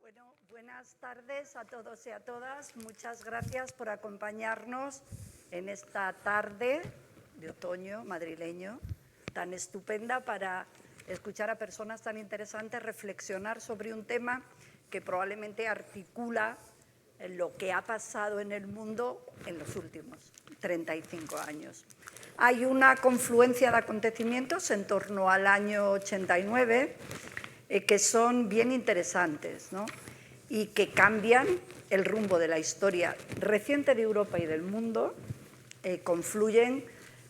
Bueno, buenas tardes a todos y a todas. Muchas gracias por acompañarnos en esta tarde de otoño madrileño tan estupenda para escuchar a personas tan interesantes reflexionar sobre un tema que probablemente articula lo que ha pasado en el mundo en los últimos 35 años. Hay una confluencia de acontecimientos en torno al año 89 que son bien interesantes, ¿no? Y que cambian el rumbo de la historia reciente de Europa y del mundo, confluyen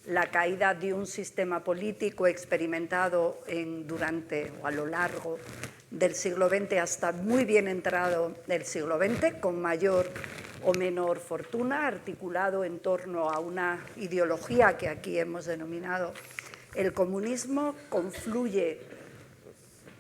la caída de un sistema político experimentado durante o a lo largo del siglo XX hasta muy bien entrado el siglo XX, con mayor o menor fortuna, articulado en torno a una ideología que aquí hemos denominado el comunismo. Confluye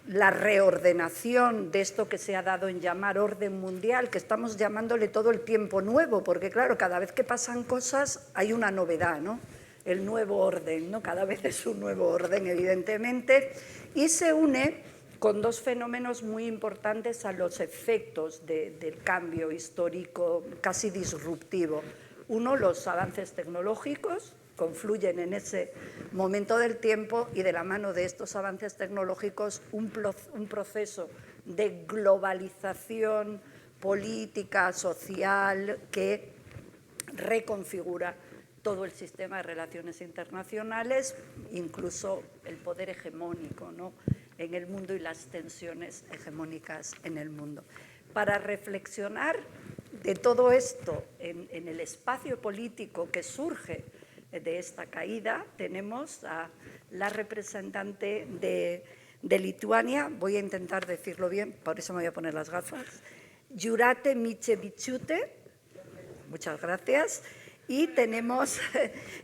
la reordenación de esto que se ha dado en llamar orden mundial, que estamos llamándole todo el tiempo nuevo, porque claro, cada vez que pasan cosas hay una novedad, ¿no? El nuevo orden, ¿no? Cada vez es un nuevo orden, evidentemente, y se une con dos fenómenos muy importantes a los efectos del cambio histórico casi disruptivo. Uno, los avances tecnológicos, confluyen en ese momento del tiempo, y de la mano de estos avances tecnológicos un proceso de globalización política, social, que reconfigura todo el sistema de relaciones internacionales, incluso el poder hegemónico, ¿no?, en el mundo y las tensiones hegemónicas en el mundo. Para reflexionar de todo esto en el espacio político que surge de esta caída, tenemos a la representante de Lituania, voy a intentar decirlo bien, por eso me voy a poner las gafas, Jūratė Micevičiūtė, muchas gracias, y tenemos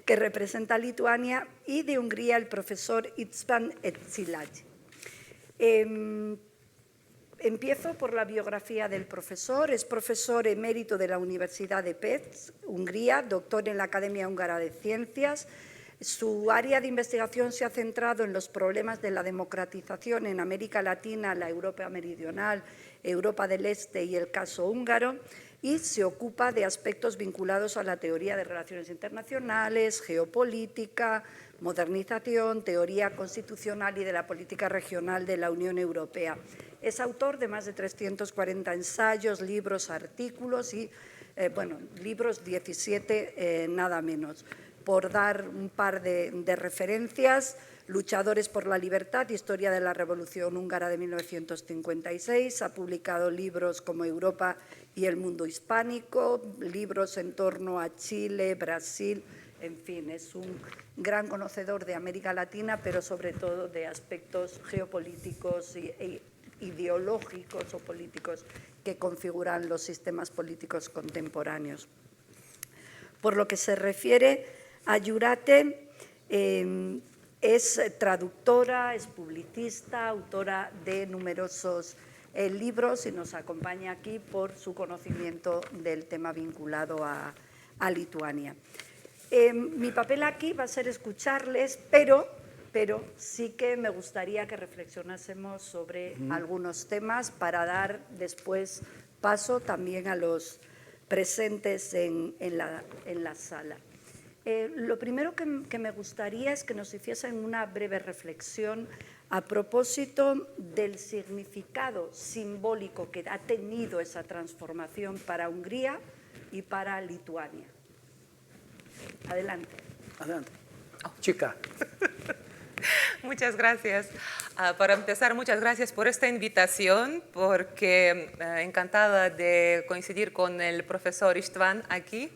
que representa a Lituania, y de Hungría el profesor István Ecilay. Empiezo por la biografía del profesor. Es profesor emérito de la Universidad de Pécs, Hungría, doctor en la Academia Húngara de Ciencias. Su área de investigación se ha centrado en los problemas de la democratización en América Latina, la Europa meridional, Europa del Este y el caso húngaro, y se ocupa de aspectos vinculados a la teoría de relaciones internacionales, geopolítica, modernización, teoría constitucional y de la política regional de la Unión Europea. Es autor de más de 340 ensayos, libros, artículos y, libros 17 nada menos. Por dar un par de referencias: Luchadores por la libertad, historia de la Revolución Húngara de 1956, ha publicado libros como Europa y el mundo hispánico, libros en torno a Chile, Brasil, en fin, es un gran conocedor de América Latina, pero sobre todo de aspectos geopolíticos e ideológicos o políticos que configuran los sistemas políticos contemporáneos. Por lo que se refiere a Jūratė, es traductora, es publicista, autora de numerosos libros, y nos acompaña aquí por su conocimiento del tema vinculado a Lituania. Mi papel aquí va a ser escucharles, pero sí que me gustaría que reflexionásemos sobre algunos temas para dar después paso también a los presentes en la sala. Lo primero que me gustaría es que nos hiciesen una breve reflexión a propósito del significado simbólico que ha tenido esa transformación para Hungría y para Lituania. Adelante. Adelante. Oh, chica. Muchas gracias. Para empezar, muchas gracias por esta invitación, porque encantada de coincidir con el profesor István aquí.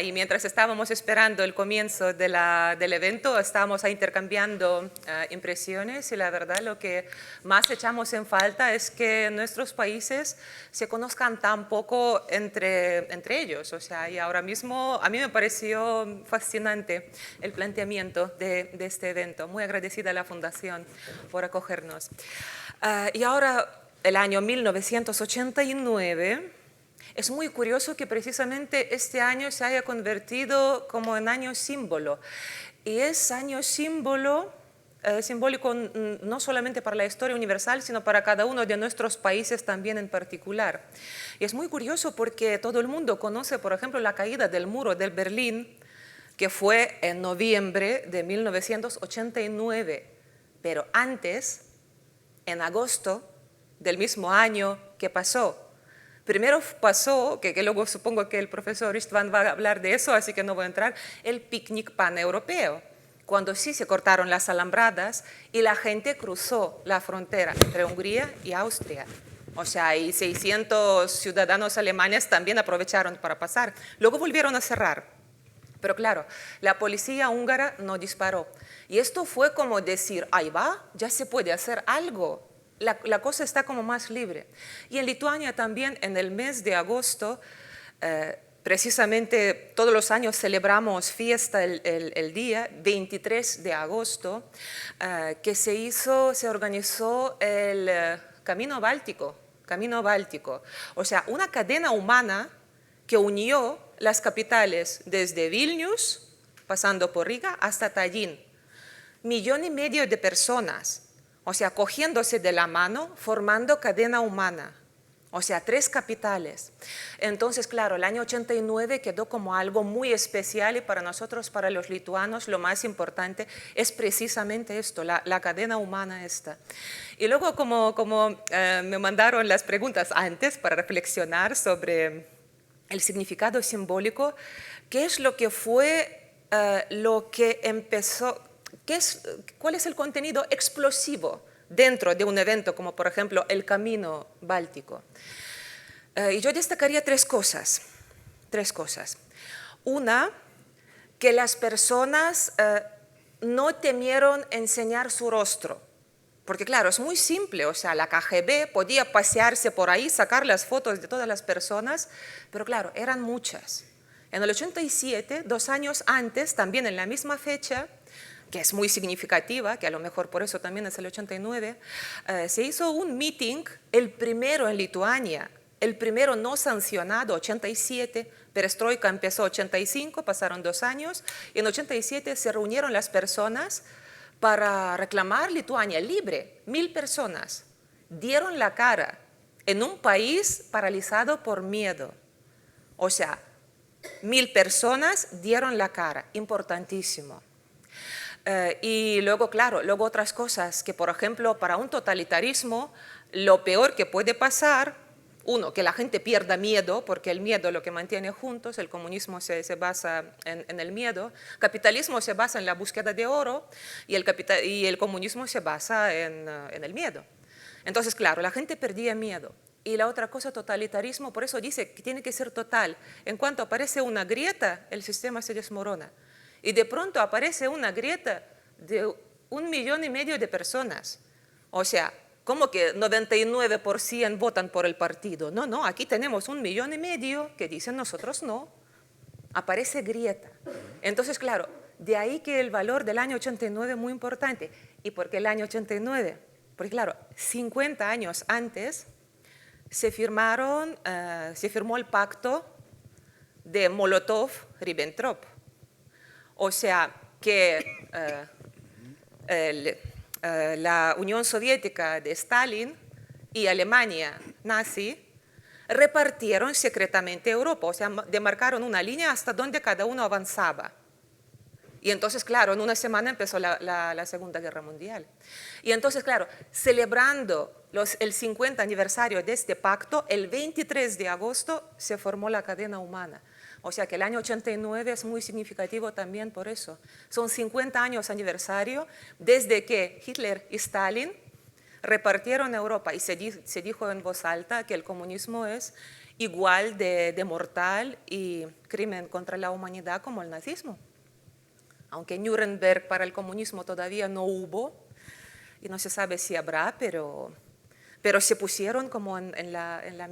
Y mientras estábamos esperando el comienzo del evento, estábamos intercambiando impresiones, y la verdad lo que más echamos en falta es que nuestros países se conozcan tan poco entre ellos. O sea, y ahora mismo a mí me pareció fascinante el planteamiento de este evento. Muy agradecida a la Fundación por acogernos. Y ahora, el año 1989, es muy curioso que precisamente este año se haya convertido como en año símbolo. Y es año símbolo simbólico no solamente para la historia universal, sino para cada uno de nuestros países también en particular. Y es muy curioso porque todo el mundo conoce, por ejemplo, la caída del muro de Berlín, que fue en noviembre de 1989, pero antes, en agosto del mismo año, ¿qué pasó? Primero pasó, que luego supongo que el profesor István va a hablar de eso, así que no voy a entrar, el picnic paneuropeo, cuando sí se cortaron las alambradas y la gente cruzó la frontera entre Hungría y Austria. O sea, y 600 ciudadanos alemanes también aprovecharon para pasar. Luego volvieron a cerrar. Pero claro, la policía húngara no disparó. Y esto fue como decir, ahí va, ya se puede hacer algo. La cosa está como más libre. Y en Lituania también, en el mes de agosto, precisamente todos los años celebramos fiesta el día 23 de agosto, que se organizó el Camino Báltico. O sea, una cadena humana que unió las capitales desde Vilnius, pasando por Riga, hasta Tallinn. 1,5 millones de personas. O sea, cogiéndose de la mano, formando cadena humana. O sea, 3 capitales. Entonces, claro, el año 89 quedó como algo muy especial y para nosotros, para los lituanos, lo más importante es precisamente esto, la cadena humana esta. Y luego, como me mandaron las preguntas antes para reflexionar sobre el significado simbólico, ¿qué es lo que fue lo que empezó? ¿Cuál es el contenido explosivo dentro de un evento como, por ejemplo, el Camino Báltico? Y yo destacaría 3 cosas. Una, que las personas no temieron enseñar su rostro. Porque claro, es muy simple, o sea, la KGB podía pasearse por ahí, sacar las fotos de todas las personas, pero claro, eran muchas. En el 87, 2 años antes, también en la misma fecha, que es muy significativa, que a lo mejor por eso también es el 89, se hizo un meeting, el primero en Lituania, el primero no sancionado, 87, Perestroika empezó 85, pasaron 2 años, y en 87 se reunieron las personas para reclamar Lituania libre. 1,000 personas dieron la cara en un país paralizado por miedo. O sea, 1,000 personas dieron la cara, importantísimo. Y luego, claro, otras cosas que, por ejemplo, para un totalitarismo, lo peor que puede pasar, uno, que la gente pierda miedo, porque el miedo es lo que mantiene juntos, el comunismo se basa en el miedo, el capitalismo se basa en la búsqueda de oro y el comunismo se basa en el miedo. Entonces, claro, la gente perdía miedo. Y la otra cosa, totalitarismo, por eso dice que tiene que ser total. En cuanto aparece una grieta, el sistema se desmorona. Y de pronto aparece una grieta de 1,5 millones de personas. O sea, ¿cómo que 99% votan por el partido? No, aquí tenemos 1,5 millones que dicen nosotros no. Aparece grieta. Entonces, claro, de ahí que el valor del año 89 es muy importante. ¿Y por qué el año 89? Porque, claro, 50 años antes se firmó el pacto de Molotov-Ribbentrop. O sea, que la Unión Soviética de Stalin y Alemania nazi repartieron secretamente Europa, o sea, demarcaron una línea hasta donde cada uno avanzaba. Y entonces, claro, en una semana empezó la Segunda Guerra Mundial. Y entonces, claro, celebrando el 50 aniversario de este pacto, el 23 de agosto se formó la cadena humana. O sea que el año 89 es muy significativo también por eso. Son 50 años aniversario desde que Hitler y Stalin repartieron Europa y se dijo en voz alta que el comunismo es igual de mortal y crimen contra la humanidad como el nazismo. Aunque Nuremberg para el comunismo todavía no hubo y no se sabe si habrá, pero se pusieron como al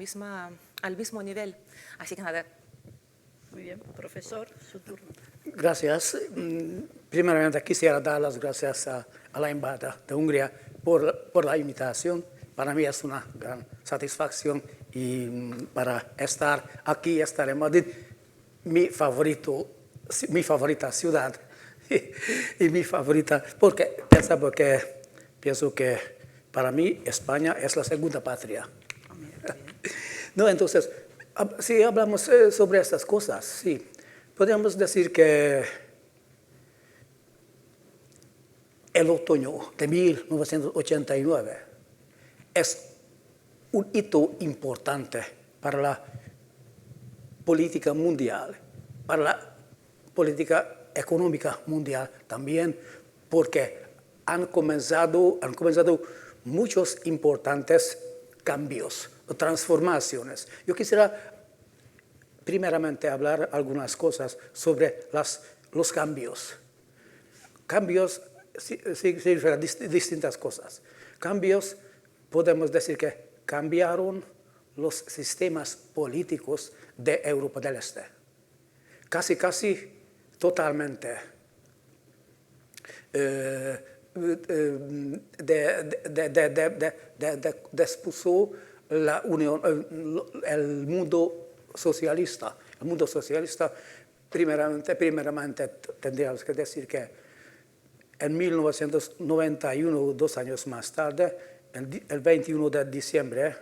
mismo nivel. Así que nada. Muy bien, profesor, su turno. Gracias. Primeramente quisiera dar las gracias a la Embajada de Hungría por la invitación. Para mí es una gran satisfacción y para estar aquí, estar en Madrid, mi favorita ciudad. y mi favorita, porque pienso que para mí España es la segunda patria. No, entonces, si hablamos sobre estas cosas, sí, podríamos decir que el otoño de 1989 es un hito importante para la política mundial, para la política económica mundial también, porque han comenzado muchos importantes cambios o transformaciones. Yo quisiera primeramente hablar algunas cosas sobre los cambios. Cambios significan distintas cosas. Cambios, podemos decir que cambiaron los sistemas políticos de Europa del Este. Casi totalmente. Despuso la unión, el mundo socialista. El mundo socialista, primeramente tendríamos que decir que en 1991, 2 años más tarde, el 21 de diciembre,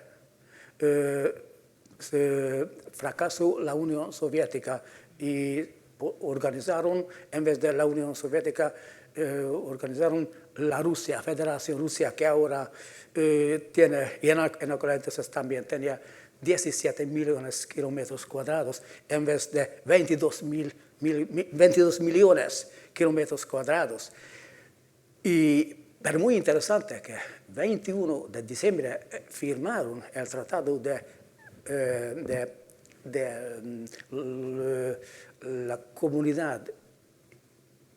se fracasó la Unión Soviética y organizaron, en vez de la Unión Soviética, organizaron la Rusia, Federación Rusia, que ahora tiene, y en aquel entonces también tenía 17 millones de kilómetros cuadrados, en vez de 22 millones de kilómetros cuadrados. Pero muy interesante que 21 de diciembre firmaron el tratado de la Comunidad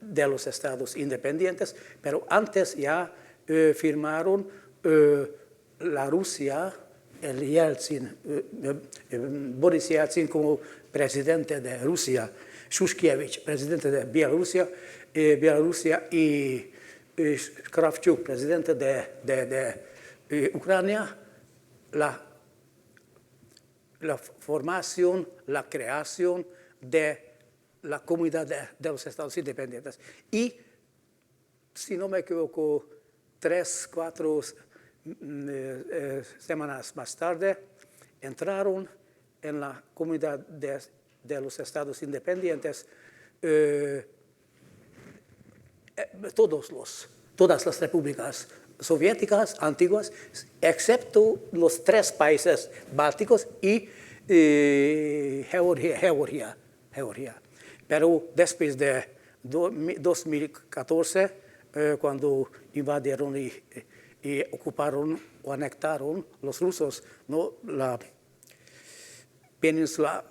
de los Estados Independientes, pero antes ya firmaron la Rusia, el Yeltsin, Boris Yeltsin como presidente de Rusia, Shushkevich, presidente de Bielorrusia, y Kravchuk, presidente de Ucrania, la formación, la creación de la Comunidad de los Estados Independientes. Y, si no me equivoco, 3-4 semanas más tarde, entraron en la Comunidad de los Estados Independientes todas las repúblicas soviéticas antiguas, excepto los 3 países bálticos y Georgia. Pero después de 2014, cuando invadieron y ocuparon o anexaron los rusos, ¿no?, la península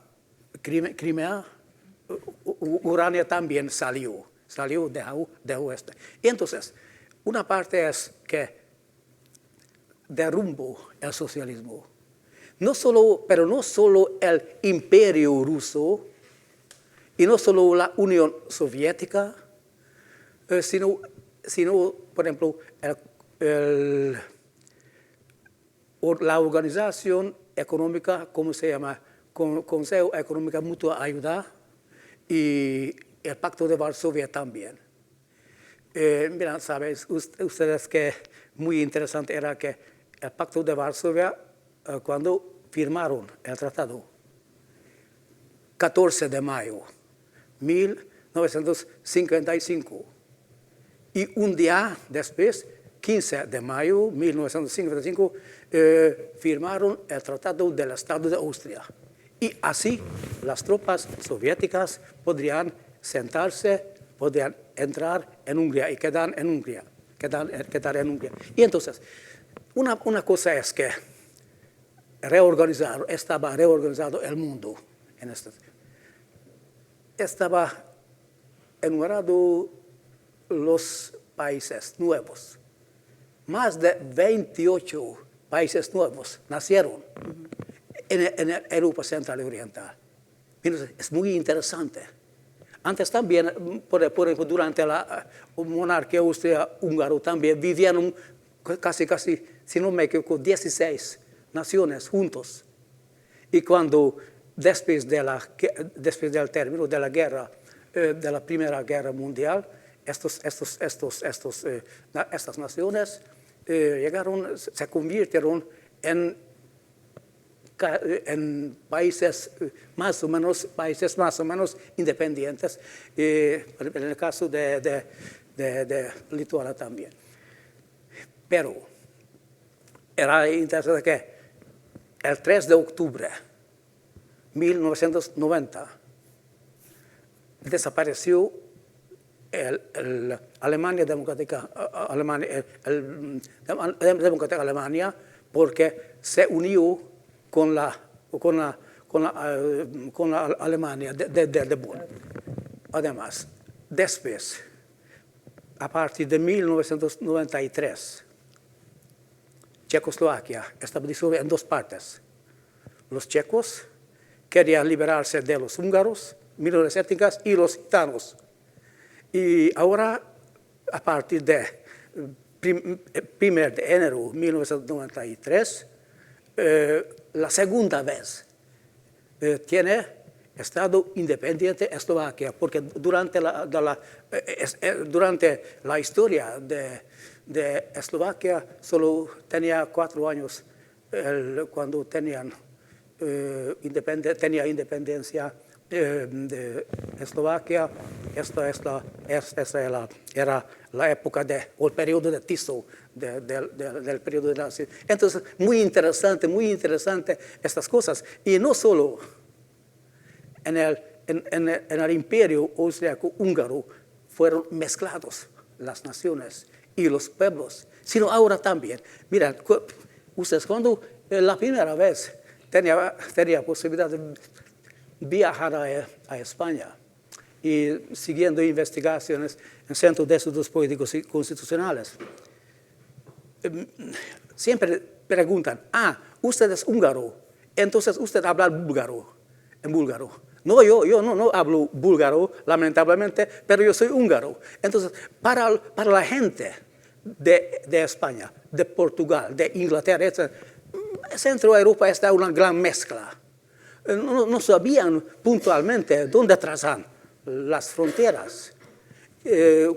Crimea, Ucrania también salió de oeste. Y entonces, una parte es que derrumbó el socialismo. Pero no solo el imperio ruso y no solo la Unión Soviética, sino por ejemplo, la organización económica, ¿cómo se llama? Consejo Económico Mutua Ayuda y el Pacto de Varsovia también. Mira, sabes ustedes que muy interesante era que el Pacto de Varsovia, cuando firmaron el tratado, 14 de mayo de 1955, y un día después, 15 de mayo de 1955, firmaron el Tratado del Estado de Austria. Y así las tropas soviéticas podrían sentarse, podrían entrar en Hungría y quedar en Hungría. Y entonces, una cosa es que estaba reorganizado el mundo. Estaba enumerado los países nuevos. Más de 28 países nuevos nacieron en Europa Central y Oriental. Es muy interesante. Antes también, por ejemplo, durante la monarquía austria-húngara también vivían casi, si no me equivoco, 16 naciones juntos. Y cuando después del término de la guerra, de la Primera Guerra Mundial, estas naciones se convirtieron en países más o menos independientes, en el caso de Lituania también. Pero era interesante que el 3 de octubre de 1990 desapareció la Alemania Democrática Alemania porque se unió con la Alemania de Bonn. Además, después, a partir de 1993, Checoslovaquia estableció en dos partes. Los checos querían liberarse de los húngaros, minorías étnicas, y los gitanos. Y ahora, a partir de 1 de enero de 1993, la segunda vez tiene Estado independiente Eslovaquia, porque durante la historia de Eslovaquia solo tenía 4 años cuando tenía independencia de Eslovaquia. Esta era la época o el periodo de Tiso, del periodo de Nazi. Entonces, muy interesante estas cosas. Y no solo en el imperio austriaco-húngaro fueron mezclados las naciones y los pueblos, sino ahora también. Mira, ustedes cuando la primera vez tenía posibilidad de viajar a España y siguiendo investigaciones en el Centro de Estudios Políticos y Constitucionales, siempre preguntan, usted es húngaro, entonces usted habla búlgaro, en búlgaro. No, yo no hablo búlgaro, lamentablemente, pero yo soy húngaro. Entonces, para la gente de España, de Portugal, de Inglaterra, etc., Centro Europa está una gran mezcla. No sabían puntualmente dónde trazan las fronteras,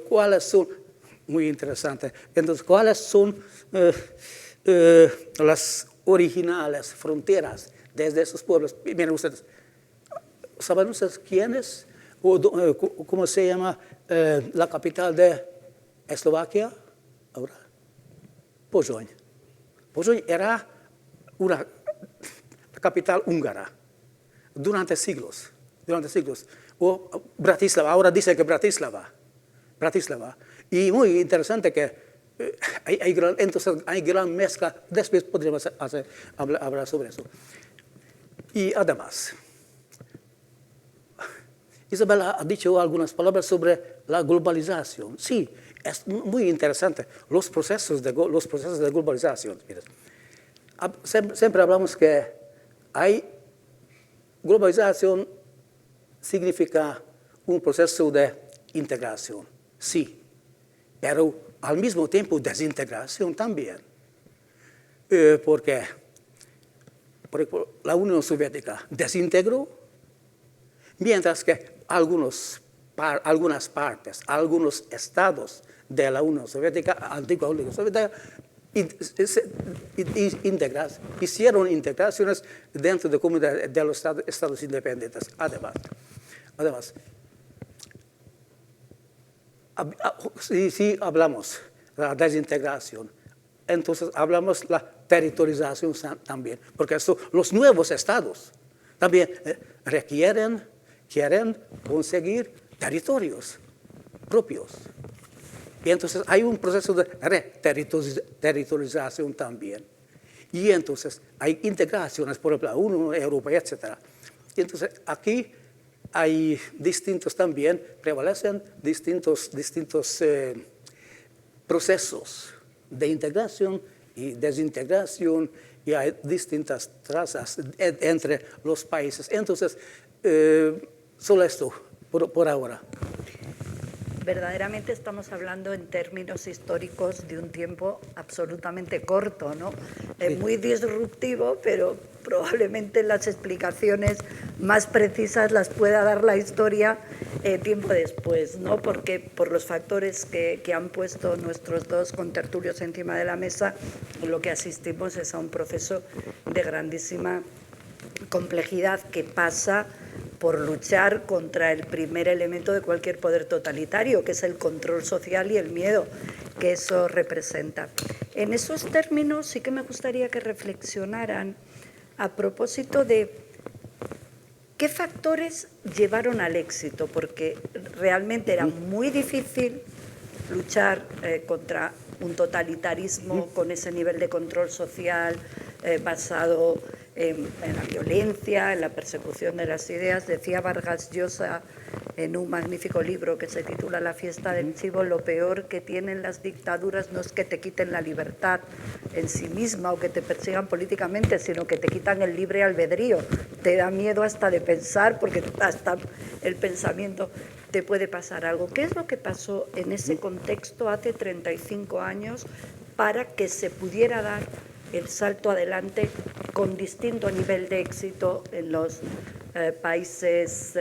cuáles son, muy interesante, entonces cuáles son las originales fronteras desde esos pueblos. Miren ustedes, ¿saben ustedes quién es? ¿Cómo se llama la capital de Eslovaquia ahora? Pozsony. Pozsony era la capital húngara durante siglos. O Bratislava, ahora dice que Bratislava. Y muy interesante que hay gran mezcla, después podríamos hablar sobre eso. Y además, Isabela ha dicho algunas palabras sobre la globalización. Sí, es muy interesante los procesos de globalización. Siempre hablamos que globalización significa un proceso de integración, sí, pero al mismo tiempo desintegración también. Porque, por ejemplo, la Unión Soviética desintegró, mientras que algunas partes, algunos estados de la Unión Soviética, antigua Unión Soviética, hicieron integraciones dentro de comunidades de los estados independientes. Además, si hablamos de la desintegración, entonces hablamos de la territorialización también, porque los nuevos estados también quieren conseguir territorios propios. Y entonces hay un proceso de territorialización también. Y entonces hay integraciones, por ejemplo, la Unión Europea, etc. Y entonces aquí hay prevalecen distintos procesos de integración y desintegración, y hay distintas trazas entre los países. Entonces, solo esto por ahora. verdaderamente estamos hablando en términos históricos de un tiempo absolutamente corto, ¿no? Muy disruptivo, pero probablemente las explicaciones más precisas las pueda dar la historia tiempo después, ¿no? Porque por los factores que han puesto nuestros dos contertulios encima de la mesa, lo que asistimos es a un proceso de grandísima complejidad que pasa por luchar contra el primer elemento de cualquier poder totalitario, que es el control social y el miedo que eso representa. En esos términos sí que me gustaría que reflexionaran a propósito de qué factores llevaron al éxito, porque realmente era muy difícil luchar contra un totalitarismo con ese nivel de control social basado en la violencia, en la persecución de las ideas. Decía Vargas Llosa en un magnífico libro que se titula La fiesta del chivo, lo peor que tienen las dictaduras no es que te quiten la libertad en sí misma o que te persigan políticamente, sino que te quitan el libre albedrío. Te da miedo hasta de pensar, porque hasta el pensamiento te puede pasar algo. ¿Qué es lo que pasó en ese contexto hace 35 años para que se pudiera dar el salto adelante con distinto nivel de éxito en los países,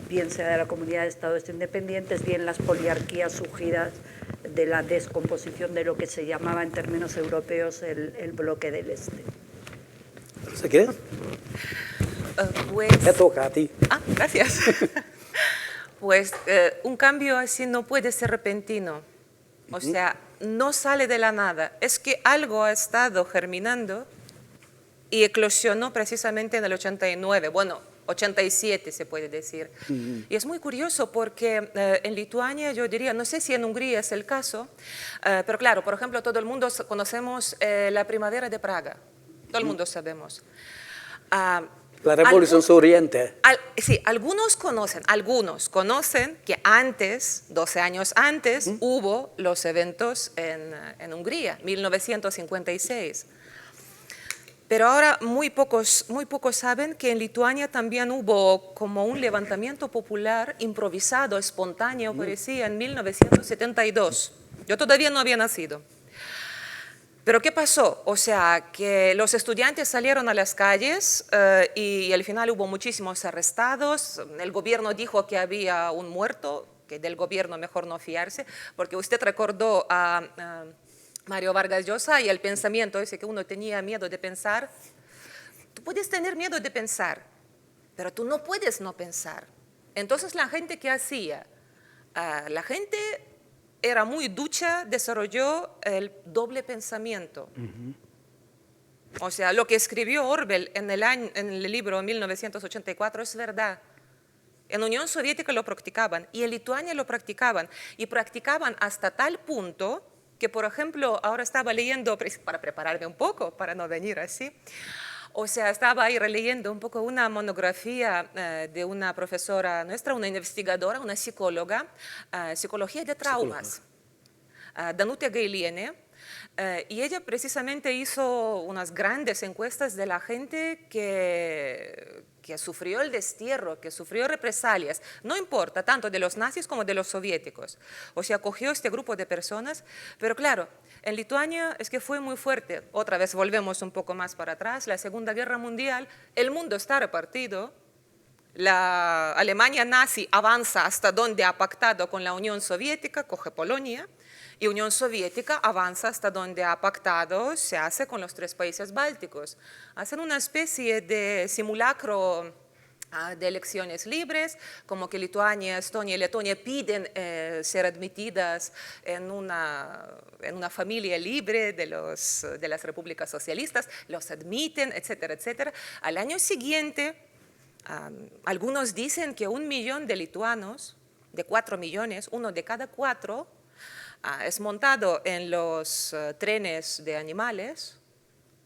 bien sea de la Comunidad de Estados Independientes, bien las poliarquías surgidas de la descomposición de lo que se llamaba en términos europeos el bloque del Este? ¿Se quiere? Pues, Te toca a ti. Gracias. Pues un cambio así no puede ser repentino. O sea, no sale de la nada. Es que algo ha estado germinando y eclosionó precisamente en el 89. Bueno, 87 se puede decir. Y es muy curioso porque en Lituania, yo diría, no sé si en Hungría es el caso, pero claro, por ejemplo, todo el mundo conocemos la primavera de Praga. Todo el mundo sabemos. La Revolución Oriente. Sí, algunos conocen que antes, 12 años antes, hubo los eventos en Hungría, 1956. Pero ahora muy pocos saben que en Lituania también hubo como un levantamiento popular improvisado, espontáneo, parecía, en 1972. Yo todavía no había nacido. ¿Pero qué pasó? O sea, que los estudiantes salieron a las calles y al final hubo muchísimos arrestados. El gobierno dijo que había un muerto, que del gobierno mejor no fiarse, porque usted recordó a Mario Vargas Llosa y el pensamiento ese que uno tenía miedo de pensar. Tú puedes tener miedo de pensar, pero tú no puedes no pensar. Entonces la gente, ¿qué hacía? La gente era muy ducha, desarrolló el doble pensamiento. O sea, lo que escribió Orwell en el libro 1984 es verdad. En la Unión Soviética lo practicaban y en Lituania lo practicaban. Y practicaban hasta tal punto que, por ejemplo, ahora estaba leyendo, para prepararme un poco, para no venir así, o sea, estaba ahí releyendo un poco una monografía de una profesora nuestra, una investigadora, una psicóloga, psicología de traumas, Danutė Gailienė, y ella precisamente hizo unas grandes encuestas de la gente que sufrió el destierro, que sufrió represalias, no importa, tanto de los nazis como de los soviéticos. O sea, cogió este grupo de personas, pero claro, en Lituania es que fue muy fuerte. Otra vez volvemos un poco más para atrás, la Segunda Guerra Mundial, el mundo está repartido, la Alemania nazi avanza hasta donde ha pactado con la Unión Soviética, coge Polonia, y Unión Soviética avanza hasta donde ha pactado, se hace con los 3 países bálticos. Hacen una especie de simulacro de elecciones libres, como que Lituania, Estonia y Letonia piden ser admitidas en una familia libre de las repúblicas socialistas, los admiten, etcétera, etcétera. Al año siguiente, algunos dicen que 1 millón de lituanos, de 4 millones, 1 de cada 4, es montado en los trenes de animales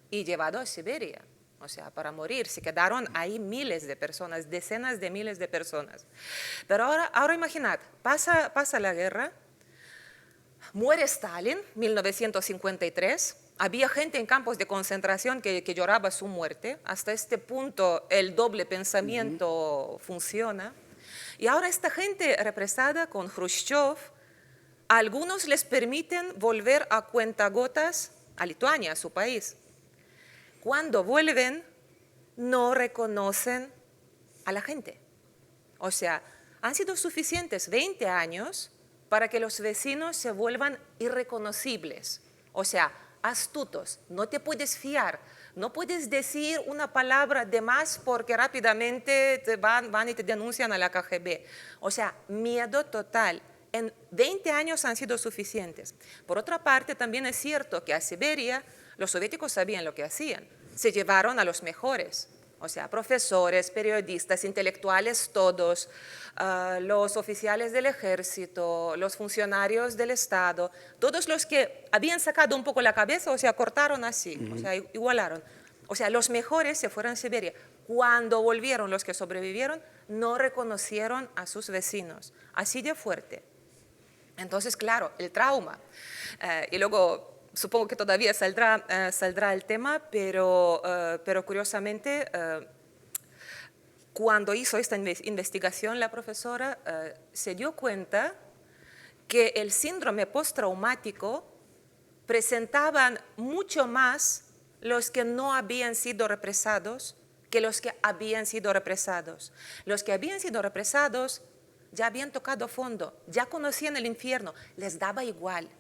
y llevado a Siberia, o sea, para morir. Se quedaron ahí miles de personas, decenas de miles de personas. Pero ahora imaginad, pasa la guerra, muere Stalin, 1953, había gente en campos de concentración que lloraba su muerte. Hasta este punto el doble pensamiento funciona. Y ahora esta gente represada con Khrushchev A algunos les permiten volver a cuentagotas a Lituania, a su país. Cuando vuelven, no reconocen a la gente. O sea, han sido suficientes 20 años para que los vecinos se vuelvan irreconocibles. O sea, astutos, no te puedes fiar, no puedes decir una palabra de más porque rápidamente te van y te denuncian a la KGB. O sea, miedo total. En 20 años han sido suficientes. Por otra parte, también es cierto que a Siberia los soviéticos sabían lo que hacían. Se llevaron a los mejores, o sea, profesores, periodistas, intelectuales, todos, los oficiales del ejército, los funcionarios del Estado, todos los que habían sacado un poco la cabeza, o sea, cortaron así, o sea, igualaron. O sea, los mejores se fueron a Siberia. Cuando volvieron los que sobrevivieron, no reconocieron a sus vecinos, así de fuerte. Entonces, claro, el trauma. Y luego, supongo que todavía saldrá el tema, pero curiosamente, cuando hizo esta investigación la profesora, se dio cuenta que el síndrome postraumático presentaban mucho más los que no habían sido represados que los que habían sido represados. Los que habían sido represados ya habían tocado fondo, ya conocían el infierno, les daba igual.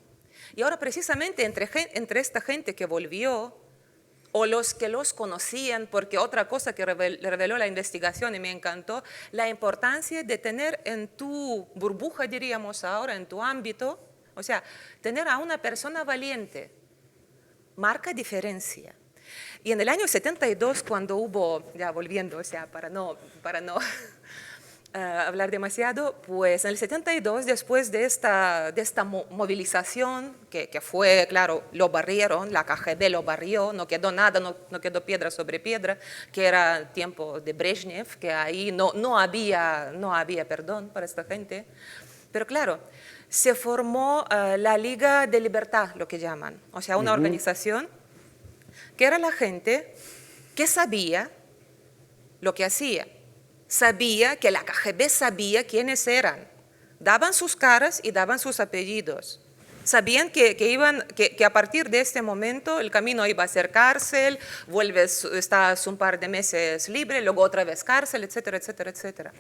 Y ahora precisamente entre esta gente que volvió, o los que los conocían, porque otra cosa que reveló la investigación y me encantó, la importancia de tener en tu burbuja, diríamos ahora, en tu ámbito, o sea, tener a una persona valiente, marca diferencia. Y en el año 72, cuando hubo, ya volviendo, o sea, para no hablar demasiado, pues en el 72, después de esta movilización, que fue, claro, lo barrieron, la KGB lo barrió, no quedó nada, no quedó piedra sobre piedra, que era el tiempo de Brezhnev, que ahí no había perdón para esta gente. Pero claro, se formó la Liga de Libertad, lo que llaman, o sea, una organización que era la gente que sabía lo que hacía. Sabía que la KGB sabía quiénes eran. Daban sus caras y daban sus apellidos. Sabían que a partir de este momento el camino iba a ser cárcel, estás un par de meses libre, luego otra vez cárcel, etcétera, etcétera, etcétera.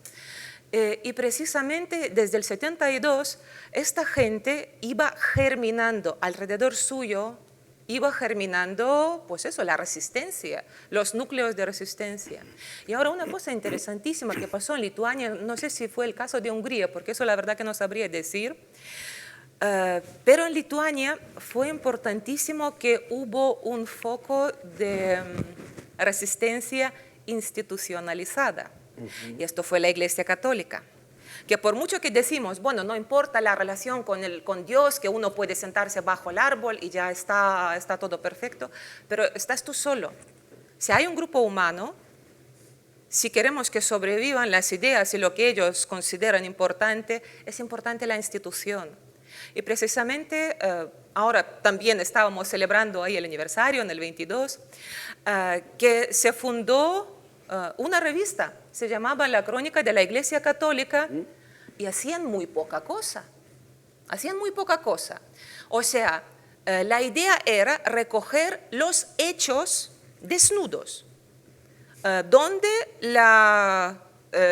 Y precisamente desde el 72 esta gente iba germinando alrededor suyo, iba germinando, pues eso, la resistencia, los núcleos de resistencia. Y ahora una cosa interesantísima que pasó en Lituania, no sé si fue el caso de Hungría, porque eso la verdad que no sabría decir, pero en Lituania fue importantísimo que hubo un foco de resistencia institucionalizada. Y esto fue la Iglesia Católica. Que por mucho que decimos, bueno, no importa la relación con Dios, que uno puede sentarse bajo el árbol y ya está todo perfecto, pero estás tú solo. Si hay un grupo humano, si queremos que sobrevivan las ideas y lo que ellos consideran importante, es importante la institución. Y precisamente ahora también estábamos celebrando ahí el aniversario en el 22, que se fundó una revista, se llamaba La Crónica de la Iglesia Católica, y hacían muy poca cosa. O sea, la idea era recoger los hechos desnudos, donde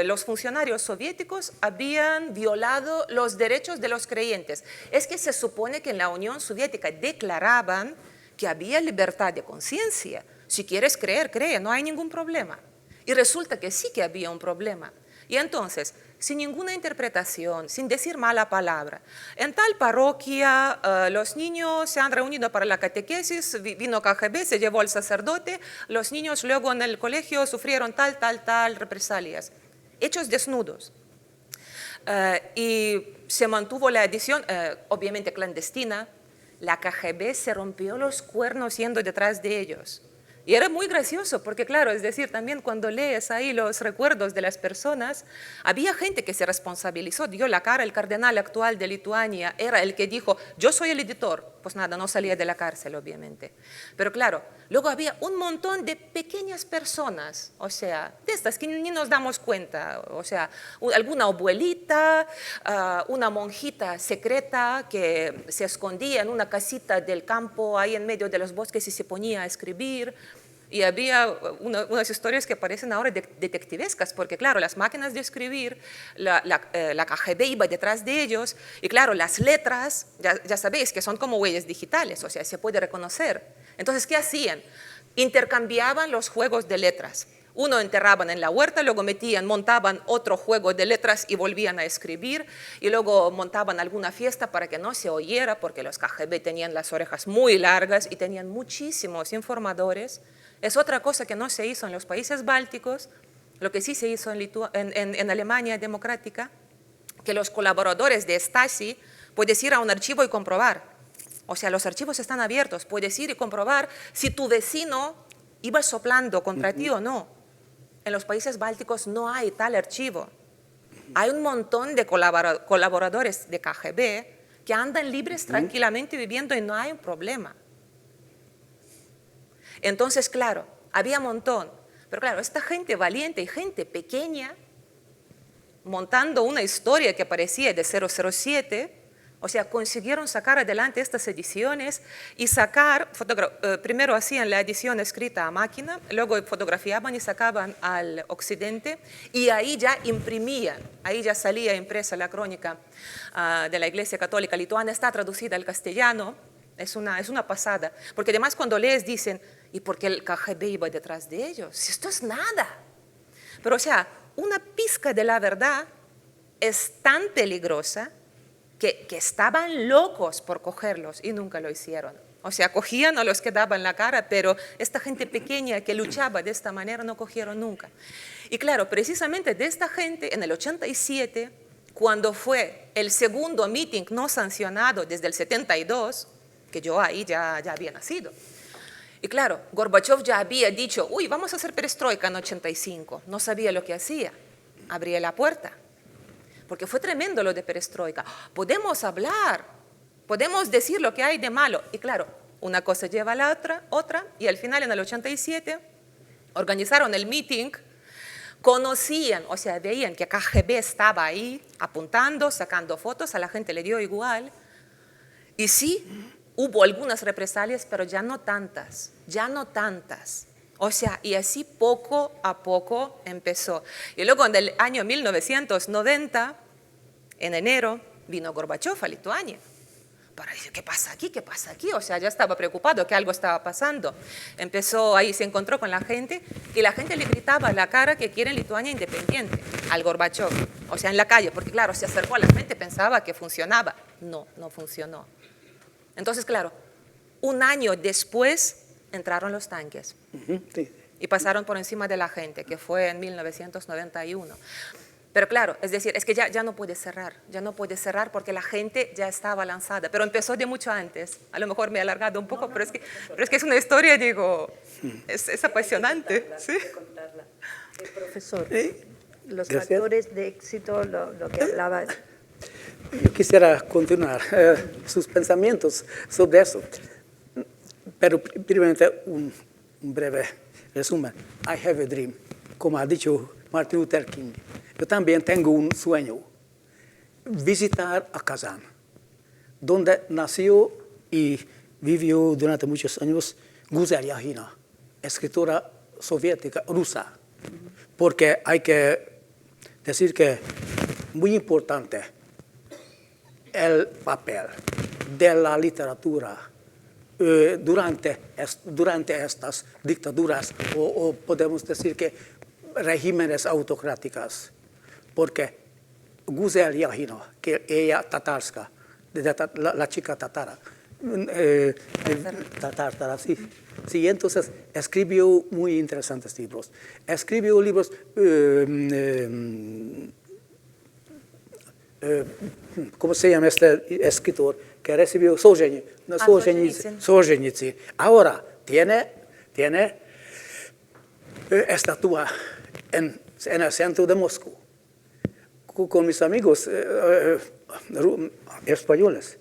los funcionarios soviéticos habían violado los derechos de los creyentes. Es que se supone que en la Unión Soviética declaraban que había libertad de conciencia. Si quieres creer, cree, no hay ningún problema. Y resulta que sí que había un problema. Y entonces, sin ninguna interpretación, sin decir mala palabra, en tal parroquia los niños se han reunido para la catequesis, vino KGB, se llevó al sacerdote, los niños luego en el colegio sufrieron tal represalias. Hechos desnudos. Y se mantuvo la edición, obviamente clandestina. La KGB se rompió los cuernos yendo detrás de ellos. Y era muy gracioso, porque claro, es decir, también cuando lees ahí los recuerdos de las personas, había gente que se responsabilizó, dio la cara. El cardenal actual de Lituania era el que dijo, yo soy el editor. Pues nada, no salía de la cárcel, obviamente. Pero claro, luego había un montón de pequeñas personas, o sea, de honestas, que ni nos damos cuenta. O sea, alguna abuelita, una monjita secreta que se escondía en una casita del campo ahí en medio de los bosques y se ponía a escribir. Y había unas historias que parecen ahora detectivescas, porque claro, las máquinas de escribir, la KGB iba detrás de ellos, y claro, las letras, ya sabéis que son como huellas digitales, o sea, se puede reconocer. Entonces, ¿qué hacían? Intercambiaban los juegos de letras. Uno enterraban en la huerta, luego montaban otro juego de letras y volvían a escribir, y luego montaban alguna fiesta para que no se oyera, porque los KGB tenían las orejas muy largas y tenían muchísimos informadores. Es otra cosa que no se hizo en los países bálticos, lo que sí se hizo en Alemania democrática, que los colaboradores de Stasi puedes ir a un archivo y comprobar. O sea, los archivos están abiertos, puedes ir y comprobar si tu vecino iba soplando contra ti o no. En los países bálticos no hay tal archivo. Hay un montón de colaboradores de KGB que andan libres tranquilamente viviendo y no hay un problema. Entonces, claro, había un montón. Pero claro, esta gente valiente y gente pequeña, montando una historia que parecía de 007, o sea, consiguieron sacar adelante estas ediciones y sacar, primero hacían la edición escrita a máquina, luego fotografiaban y sacaban al occidente, y ahí ya imprimían, ahí ya salía impresa la crónica de la Iglesia Católica Lituana, está traducida al castellano, es una pasada, porque además cuando lees dicen, ¿y por qué el KGB iba detrás de ellos? Si esto es nada. Pero o sea, una pizca de la verdad es tan peligrosa que estaban locos por cogerlos y nunca lo hicieron. O sea, cogían a los que daban la cara, pero esta gente pequeña que luchaba de esta manera no cogieron nunca. Y claro, precisamente de esta gente, en el 87, cuando fue el segundo meeting no sancionado desde el 72, que yo ahí ya había nacido. Y claro, Gorbachev ya había dicho, uy, vamos a hacer perestroika en 85. No sabía lo que hacía. Abría la puerta. Porque fue tremendo lo de perestroika. Podemos hablar, podemos decir lo que hay de malo. Y claro, una cosa lleva a la otra, y al final en el 87 organizaron el meeting, conocían, o sea, veían que KGB estaba ahí apuntando, sacando fotos, a la gente le dio igual. Y sí, hubo algunas represalias, pero ya no tantas, ya no tantas. O sea, y así poco a poco empezó. Y luego en el año 1990, en enero, vino Gorbachev a Lituania. Para decir, ¿qué pasa aquí? ¿Qué pasa aquí? O sea, ya estaba preocupado que algo estaba pasando. Empezó ahí, se encontró con la gente y la gente le gritaba a la cara que quieren Lituania independiente al Gorbachev. O sea, en la calle, porque claro, se acercó a la gente, pensaba que funcionaba. No, no funcionó. Entonces, claro, un año después entraron los tanques Sí. y pasaron por encima de la gente, que fue en 1991. Pero claro, es decir, es que ya no puede cerrar porque la gente ya estaba lanzada, pero empezó de mucho antes. A lo mejor me he alargado un poco, pero es que es una historia, digo, es apasionante. ¿Sí? Profesor, los Gracias. factores de éxito, lo que hablabas. Yo quisiera continuar sus pensamientos sobre eso, pero primeramente un breve resumen. I have a dream, como ha dicho Martin Luther King. Yo también tengo un sueño, visitar a Kazán, donde nació y vivió durante muchos años Guzel Yahina, escritora soviética rusa, porque hay que decir que muy importante el papel de la literatura durante estas dictaduras o podemos decir que regímenes autocráticas, porque Guzel Yahina, que ella tatarska, la chica tatara, sí, entonces escribió muy interesantes libros. Escribió libros, ¿cómo se llama este escritor? Que recibió Solzhenitsyn. Ahora tiene estatua en el centro de Moscú. Con mis amigos españoles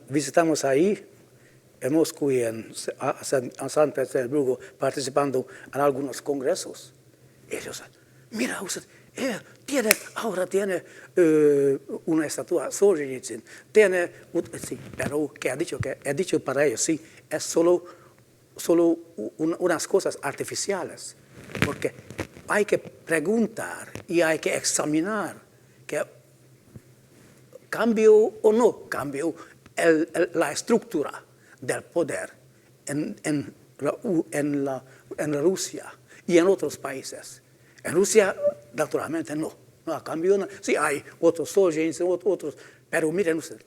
visitamos ahí en Moscú y en San Petersburgo participando en algunos congresos. Ellos, mira usted, ahora tiene una estatua Solzhenitsyn, sí, pero que he dicho para ellos, sí, es solo unas cosas artificiales, porque hay que preguntar y hay que examinar que cambio o no cambio la estructura del poder en la Rusia y en otros países. En Rusia, naturalmente, no ha cambiado. Sí, hay otros Solzhenitsyn, otros, pero miren ustedes,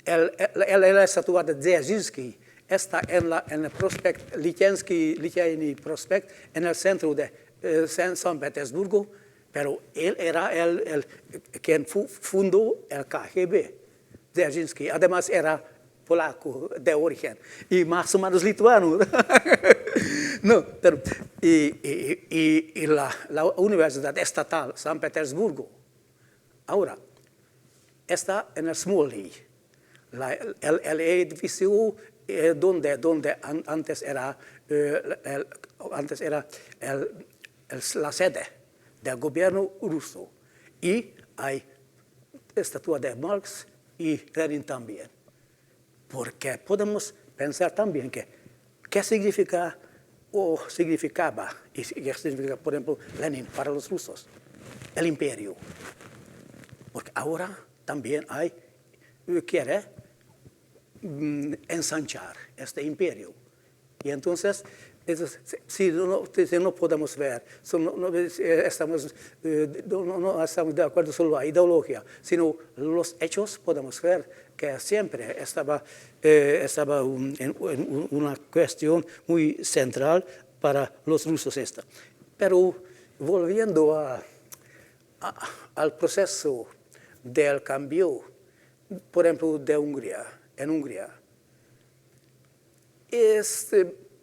la estatua de Dzerzhinsky está en el Prospect, Liteyny Prospect, en el centro de San Petersburgo, pero él era quien fundó el KGB. Dzerzhinsky, además era polaco de origen y más o menos lituano. No, pero, y la Universidad Estatal San Petersburgo ahora está en el Smolny, el edificio donde antes era la sede del gobierno ruso, y hay estatua de Marx y Lenin también. Porque podemos pensar también qué significa o significaba, y qué significa, por ejemplo, Lenin para los rusos, el imperio. Porque ahora también quiere ensanchar este imperio. Y entonces, si no podemos ver, no estamos de acuerdo solo la ideología, sino los hechos, podemos ver que siempre estaba en una cuestión muy central para los rusos esta. Pero volviendo al proceso del cambio, por ejemplo, en Hungría,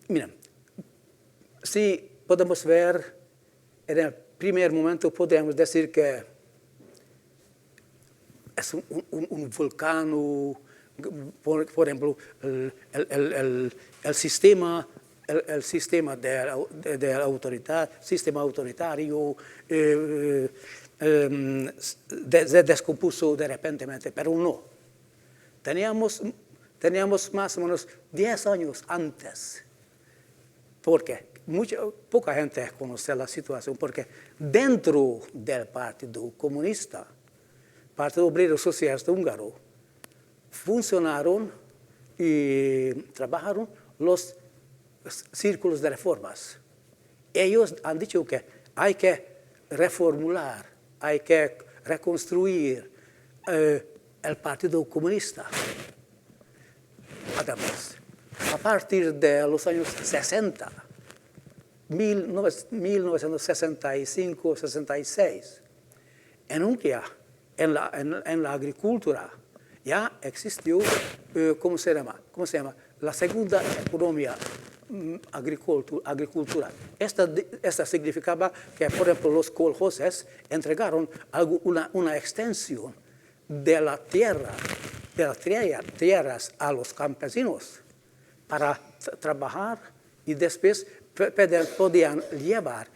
miren, si podemos ver, en el primer momento podemos decir que es un volcán, por ejemplo, el sistema de autoridad, sistema autoritario, se descompuso de repente, pero no. Teníamos más o menos 10 años antes, porque poca gente conoce la situación, porque dentro del Partido Comunista, Partido Obrero Socialista Húngaro, funcionaron y trabajaron los círculos de reformas. Ellos han dicho que hay que reformular, hay que reconstruir el Partido Comunista. Además, a partir de los años 60, 1965-66, en Hungría, en la agricultura, ya existió, ¿cómo se llama? La segunda economía, agricultura. Esta significaba que, por ejemplo, los kolhozes entregaron una extensión de las tierras a los campesinos para trabajar, y después podían llevar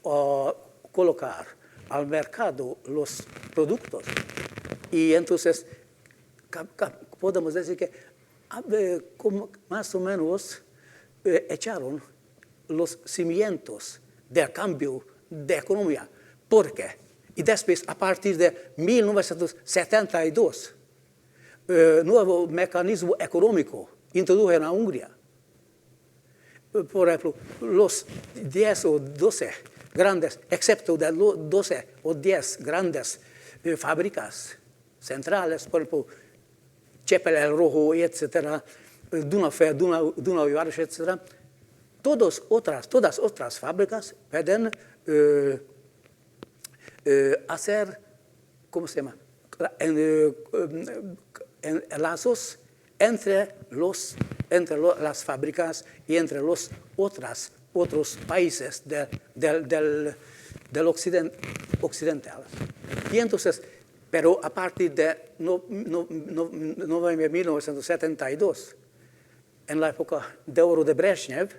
o colocar al mercado los productos. Y entonces podemos decir que más o menos echaron los cimientos del cambio de economía. ¿Por qué? Y después, a partir de 1972, nuevo mecanismo económico introdujeron a Hungría. Por ejemplo, los 10 o 12 grandes, excepto de los 12 o 10 grandes fábricas centrales, por ejemplo, Csepel el Rojo, etc., Dunaújváros, etc., todas otras fábricas pueden hacer, ¿cómo se llama?, lazos entre las fábricas y entre los otros países del occidental. Y entonces, pero a partir de noviembre de 1972, en la época de oro de Brezhnev,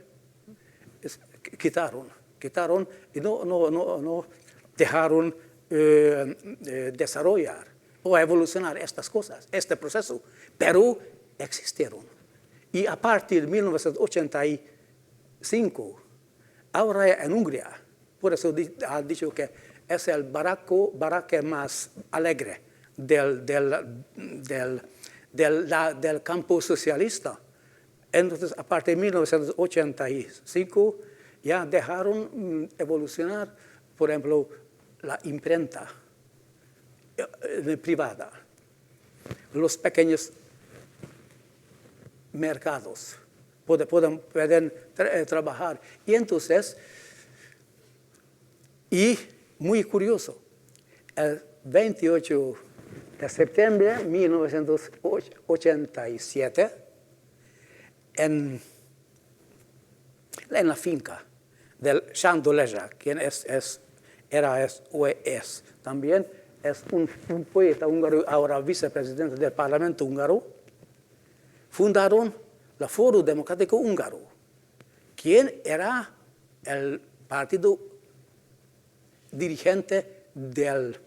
quitaron quitaron y no dejaron desarrollar o evolucionar estas cosas, este proceso, pero existieron. Y a partir de 1985, ahora en Hungría, por eso ha dicho que es el baraque más alegre del campo socialista. Entonces, a partir de 1985, ya dejaron evolucionar, por ejemplo, la imprenta privada, los pequeños mercados pueden trabajar. Y entonces, y muy curioso, el 28 de septiembre de 1987, en la finca del Jean Doleja, quien también es un poeta húngaro, ahora vicepresidente del Parlamento húngaro, fundaron el Foro Democrático Húngaro, quien era el partido dirigente del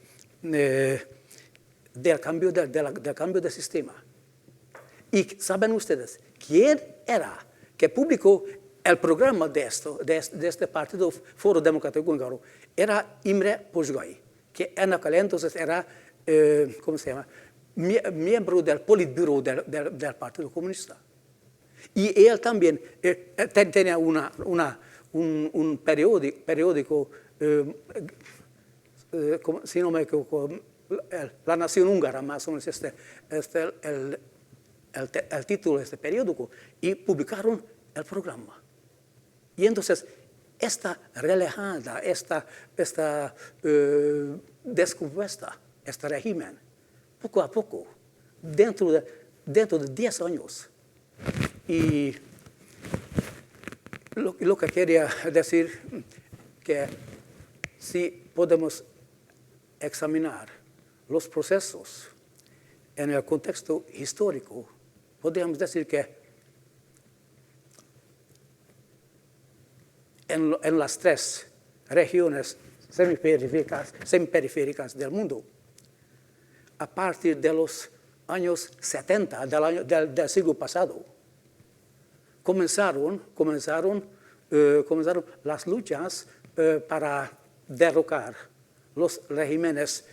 cambio de sistema. Y saben ustedes, ¿quién era que publicó el programa de este partido Foro Democrático Húngaro? Era Imre Pozsgai, que en aquel entonces era, ¿cómo se llama?, miembro del Politburo del Partido Comunista. Y él también tenía un periódico, si no me equivoco, La Nación Húngara, más o menos el título de este periódico, y publicaron el programa. Y entonces, esta relajada, esta descompuesta, este régimen, poco a poco, dentro de 10 años. Y lo que quería decir, que si podemos examinar los procesos en el contexto histórico, podríamos decir que en las 3 regiones semiperiféricas del mundo, a partir de los años 70 del siglo pasado, comenzaron las luchas para derrocar los regímenes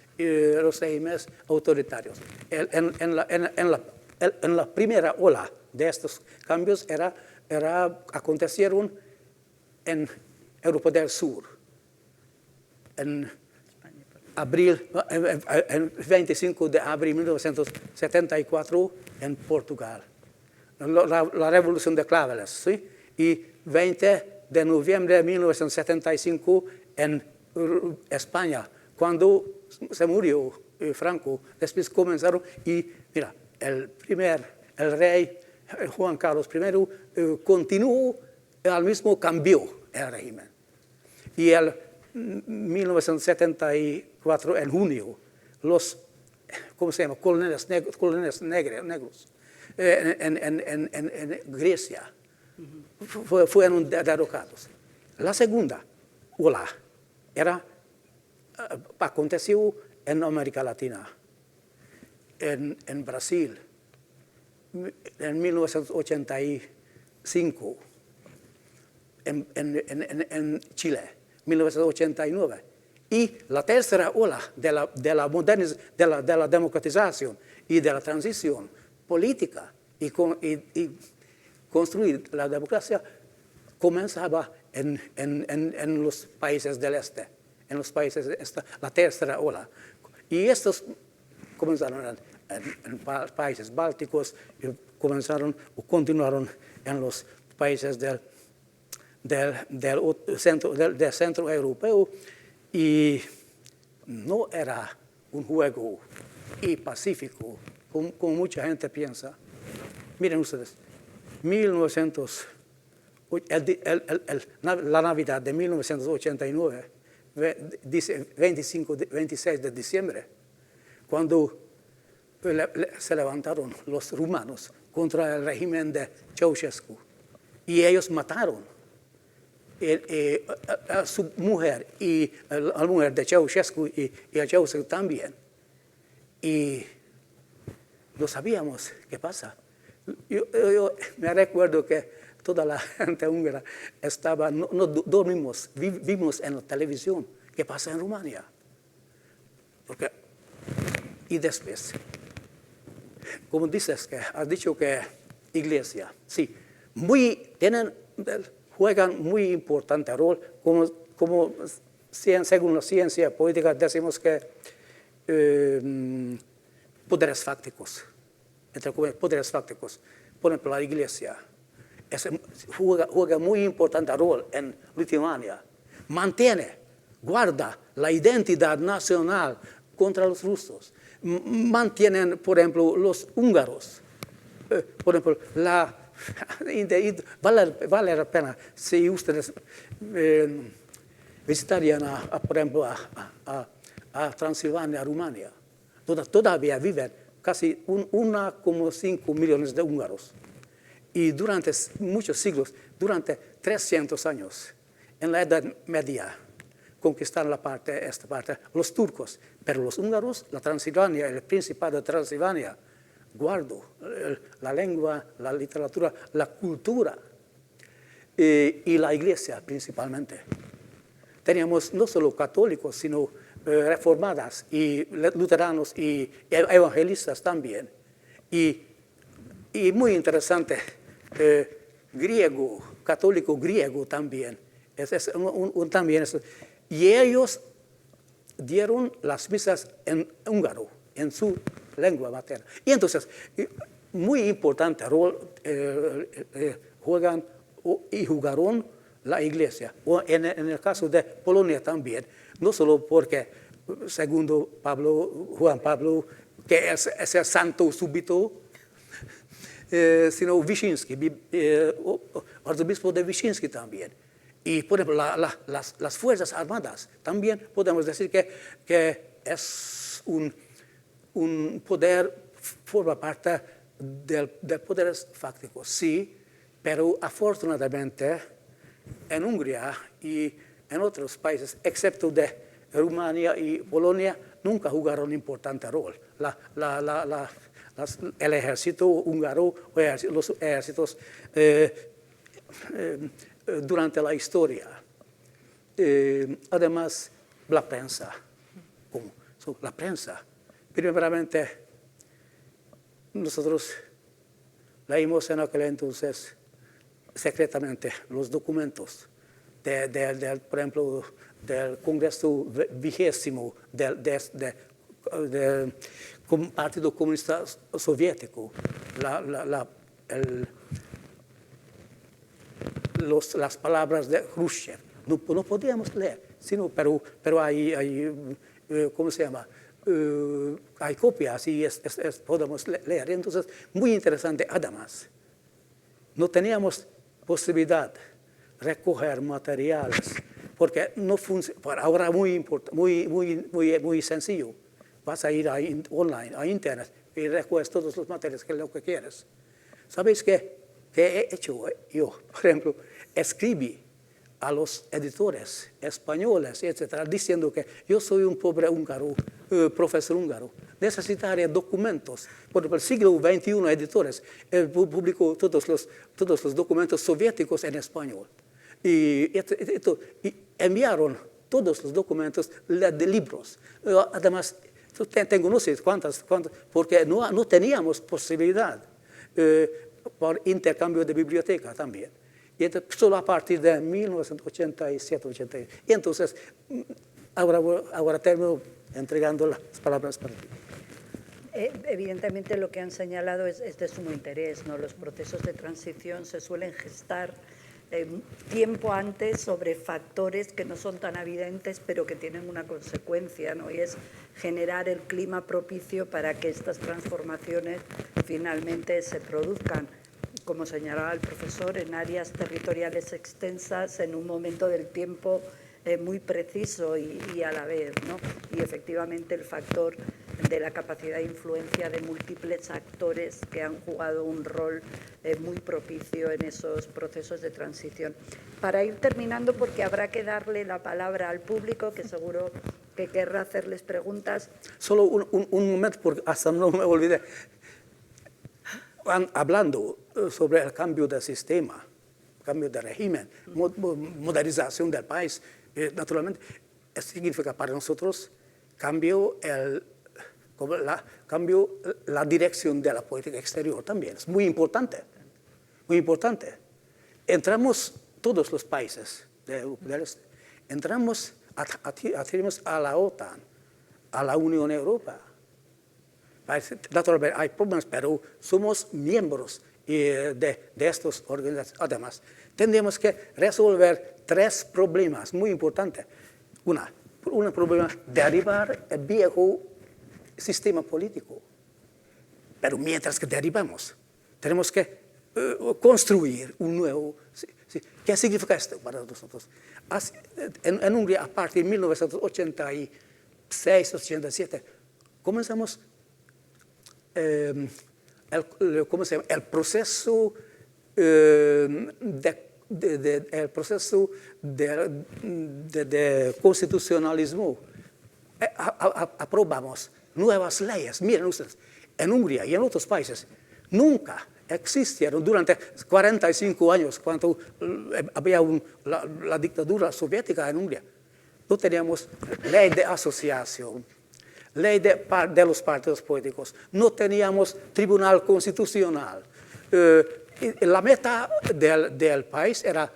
autoritarios. En la primera ola de estos cambios acontecieron en Europa del Sur, en 25 de abril de 1974 en Portugal, la Revolución de Claveles, ¿sí? Y 20 de noviembre de 1975 en España, cuando se murió Franco. Después comenzaron, y mira, el rey Juan Carlos I continuó, al mismo cambió el régimen. Y en 1974, en junio, los, ¿cómo se llama?, coloneles negros en Grecia fueron derrocados. La segunda ola aconteció en América Latina, en Brasil, en 1985, en Chile, 1989. Y la tercera ola de la democratización y de la transición política y construir la democracia comenzaba en los países del este, en los países de la tercera ola. Y estos comenzaron en países bálticos, y continuaron en los países del centro europeo, y no era un juego pacífico, como mucha gente piensa. Miren ustedes, la Navidad de 1989, 26 de diciembre, cuando se levantaron los rumanos contra el régimen de Ceausescu, y ellos mataron a su mujer y a la mujer de Ceausescu y a Ceausescu también. Y no sabíamos qué pasa. Yo me recuerdo que toda la gente húngara estaba, no dormimos, vimos en la televisión qué pasa en Rumania. Y después, como dices, que has dicho que iglesia, sí, juegan muy importante rol, como según la ciencia política decimos que poderes fácticos, entre comillas, poderes fácticos. Por ejemplo, la iglesia juega muy importante rol en Lituania, guarda la identidad nacional contra los rusos, mantienen, por ejemplo, los húngaros, por ejemplo, vale la pena si ustedes visitarían, por ejemplo, a Transilvania, a Rumania, donde todavía viven casi 1,5 millones de húngaros. Y durante muchos siglos, durante 300 años, en la Edad Media, conquistaron esta parte los turcos, pero los húngaros, la Transilvania, el Principado de Transilvania, guardó la lengua, la literatura, la cultura y la iglesia principalmente. Teníamos no solo católicos, sino reformadas y luteranos y evangelistas también. Y muy interesante, católico griego también. Y ellos dieron las misas en húngaro, en su lengua materna. Y entonces, muy importante rol jugaron la iglesia. O en el caso de Polonia también, no solo porque, segundo Juan Pablo, que es el santo súbito, sino Wyszynski, arzobispo de Wyszynski también. Y, por ejemplo, las Fuerzas Armadas también podemos decir que es un poder, forma parte del poderes fácticos, sí, pero afortunadamente en Hungría y en otros países, excepto de Rumania y Polonia, nunca jugaron un importante rol. El ejército húngaro, los ejércitos durante la historia. Además, la prensa. La prensa. Primeramente, nosotros leímos en aquel entonces secretamente los documentos por ejemplo, del Congreso 20 del Partido Comunista Soviético, las palabras de Khrushchev. No podíamos leer, pero hay ¿cómo se llama? Hay copias y podemos leer. Entonces, muy interesante. Además, no teníamos posibilidad de recoger materiales, porque no funciona. Ahora muy sencillo. Vas a ir online, a internet, y recoges todos los materiales lo que quieres. ¿Sabéis qué he hecho yo? Por ejemplo, escribí a los editores españoles, etcétera, diciendo que yo soy un pobre húngaro, profesor húngaro, necesitaría documentos. Por el siglo XXI, editores publicó todos los documentos soviéticos en español. Y enviaron todos los documentos de libros. Además, tengo no sé cuántas, porque no teníamos posibilidad por intercambio de biblioteca también. Y entonces, solo a partir de 1987-88. Y entonces, ahora termino entregando las palabras para ti. Evidentemente lo que han señalado es de sumo interés, ¿no? Los procesos de transición se suelen gestar tiempo antes sobre factores que no son tan evidentes, pero que tienen una consecuencia, ¿no? Y es generar el clima propicio para que estas transformaciones finalmente se produzcan, como señalaba el profesor, en áreas territoriales extensas, en un momento del tiempo muy preciso y a la vez, ¿no? Y efectivamente el factor de la capacidad de influencia de múltiples actores que han jugado un rol muy propicio en esos procesos de transición. Para ir terminando, porque habrá que darle la palabra al público, que seguro que querrá hacerles preguntas. Solo un momento, porque hasta no me olvidé. Hablando sobre el cambio de sistema, cambio de régimen, modernización del país, naturalmente, significa para nosotros cambio la dirección de la política exterior también. Es muy importante, muy importante. Entramos todos los países del este, entramos a la OTAN, a la Unión Europea. Naturalmente hay problemas, pero somos miembros de estas organizaciones. Además, tendríamos que resolver 3 problemas muy importantes. Un problema, derribar el viejo sistema político. Pero mientras que derribamos, tenemos que construir un nuevo. ¿Qué significa esto para nosotros? En Hungría, a partir de 1986-87, comenzamos el proceso de constitucionalismo. Aprobamos nuevas leyes. Miren ustedes, en Hungría y en otros países nunca existieron durante 45 años, cuando había la dictadura soviética en Hungría. No teníamos ley de asociación, ley de los partidos políticos, no teníamos tribunal constitucional. La meta del país era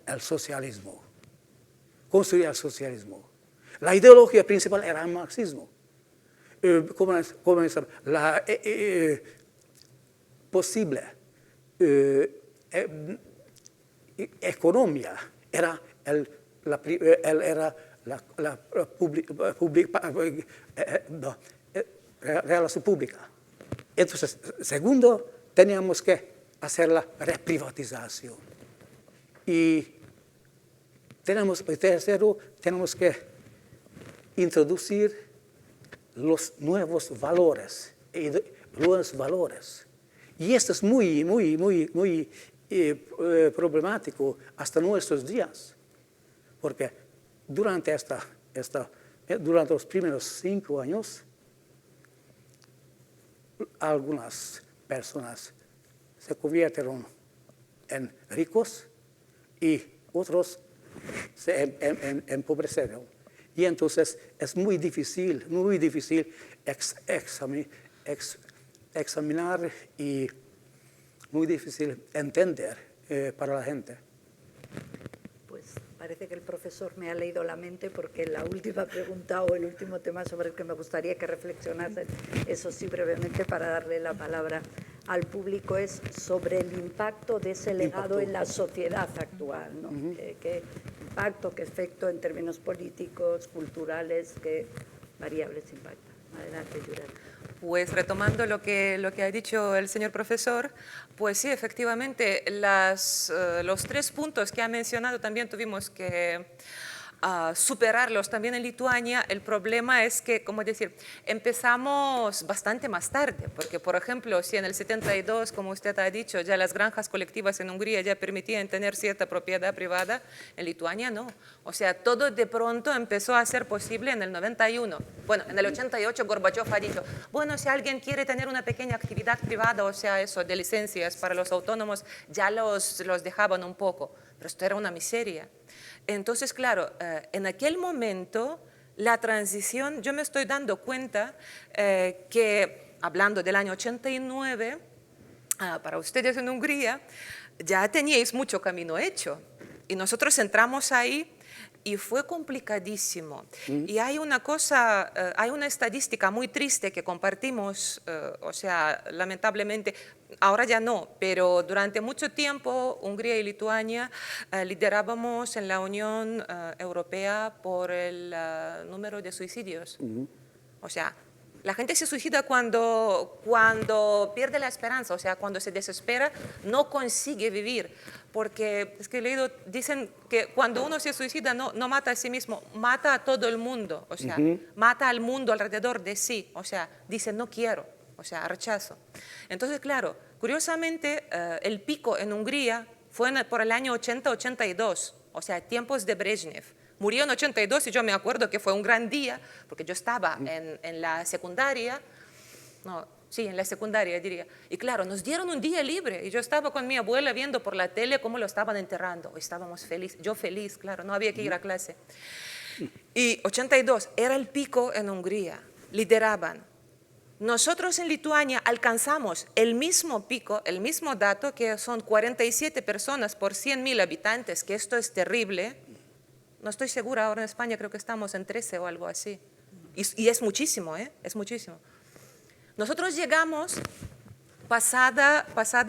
el socialismo, construir el socialismo. La ideología principal era el marxismo. La posible economía era la relación pública. Entonces, segundo, teníamos que hacer la reprivatización. Y tercero, tenemos que introducir los nuevos valores. Y esto es muy problemático hasta nuestros días, porque durante los primeros 5 años, algunas personas se convirtieron en ricos y otros se empobrecieron. Y entonces es muy difícil examinar y muy difícil entender para la gente. Pues parece que el profesor me ha leído la mente, porque la última pregunta o el último tema sobre el que me gustaría que reflexionasen, eso sí brevemente para darle la palabra al público, es sobre el impacto de ese legado en la sociedad actual, ¿no? ¿Qué impacto, qué efecto en términos políticos, culturales, qué variables impactan? Adelante, Jurek. Pues retomando lo que ha dicho el señor profesor, pues sí, efectivamente, los 3 puntos que ha mencionado también tuvimos que superarlos también en Lituania. El problema es que, como decir, empezamos bastante más tarde, porque, por ejemplo, si en el 72, como usted ha dicho, ya las granjas colectivas en Hungría ya permitían tener cierta propiedad privada, en Lituania no. O sea, todo de pronto empezó a ser posible en el 91. Bueno, en el 88 Gorbachev ha dicho, bueno, si alguien quiere tener una pequeña actividad privada, o sea, eso de licencias para los autónomos, ya los dejaban un poco. Pero esto era una miseria. Entonces, claro, en aquel momento, la transición, yo me estoy dando cuenta que, hablando del año 89, para ustedes en Hungría, ya teníais mucho camino hecho. Y nosotros entramos ahí y fue complicadísimo. Y hay una cosa, hay una estadística muy triste que compartimos, o sea, lamentablemente, ahora ya no, pero durante mucho tiempo Hungría y Lituania liderábamos en la Unión Europea por el número de suicidios. O sea, La gente se suicida cuando pierde la esperanza, o sea, cuando se desespera, no consigue vivir. Porque es que he leído, dicen que cuando uno se suicida no mata a sí mismo, mata a todo el mundo, o sea, mata al mundo alrededor de sí, o sea, dice no quiero, o sea, rechazo. Entonces, claro, curiosamente, el pico en Hungría fue por el año 80-82, o sea, tiempos de Brezhnev. Murió en 82 y yo me acuerdo que fue un gran día, porque yo estaba en la secundaria, en la secundaria diría. Y claro, nos dieron un día libre y yo estaba con mi abuela viendo por la tele cómo lo estaban enterrando. Estábamos felices, yo feliz, claro, no había que ir a clase. Y 82 era el pico en Hungría, lideraban. Nosotros en Lituania alcanzamos el mismo pico, el mismo dato, que son 47 personas por 100.000 habitantes, que esto es terrible. No estoy segura, ahora en España creo que estamos en 13 o algo así. Y es muchísimo, es muchísimo. Nosotros llegamos pasada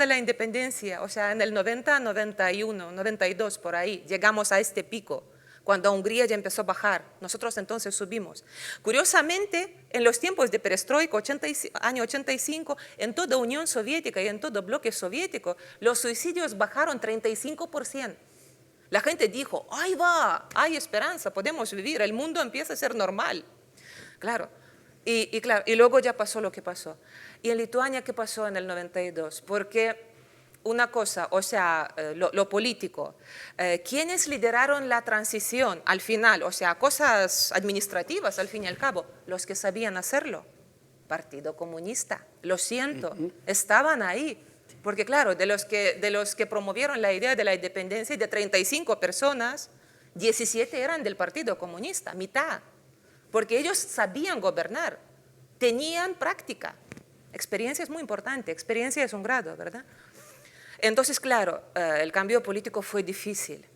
la independencia, o sea, en el 90, 91, 92, por ahí, llegamos a este pico, cuando Hungría ya empezó a bajar. Nosotros entonces subimos. Curiosamente, en los tiempos de perestroika, año 85, en toda Unión Soviética y en todo bloque soviético, los suicidios bajaron 35%. La gente dijo, ahí va, hay esperanza, podemos vivir, el mundo empieza a ser normal. Claro. Y luego ya pasó lo que pasó. ¿Y en Lituania qué pasó en el 92? Porque una cosa, o sea, lo político, ¿quiénes lideraron la transición al final? O sea, cosas administrativas al fin y al cabo, los que sabían hacerlo. Partido Comunista, lo siento, estaban ahí. Porque claro, de los que promovieron la idea de la independencia, de 35 personas, 17 eran del Partido Comunista, mitad. Porque ellos sabían gobernar, tenían práctica. Experiencia es muy importante, experiencia es un grado, ¿verdad? Entonces, claro, el cambio político fue difícil.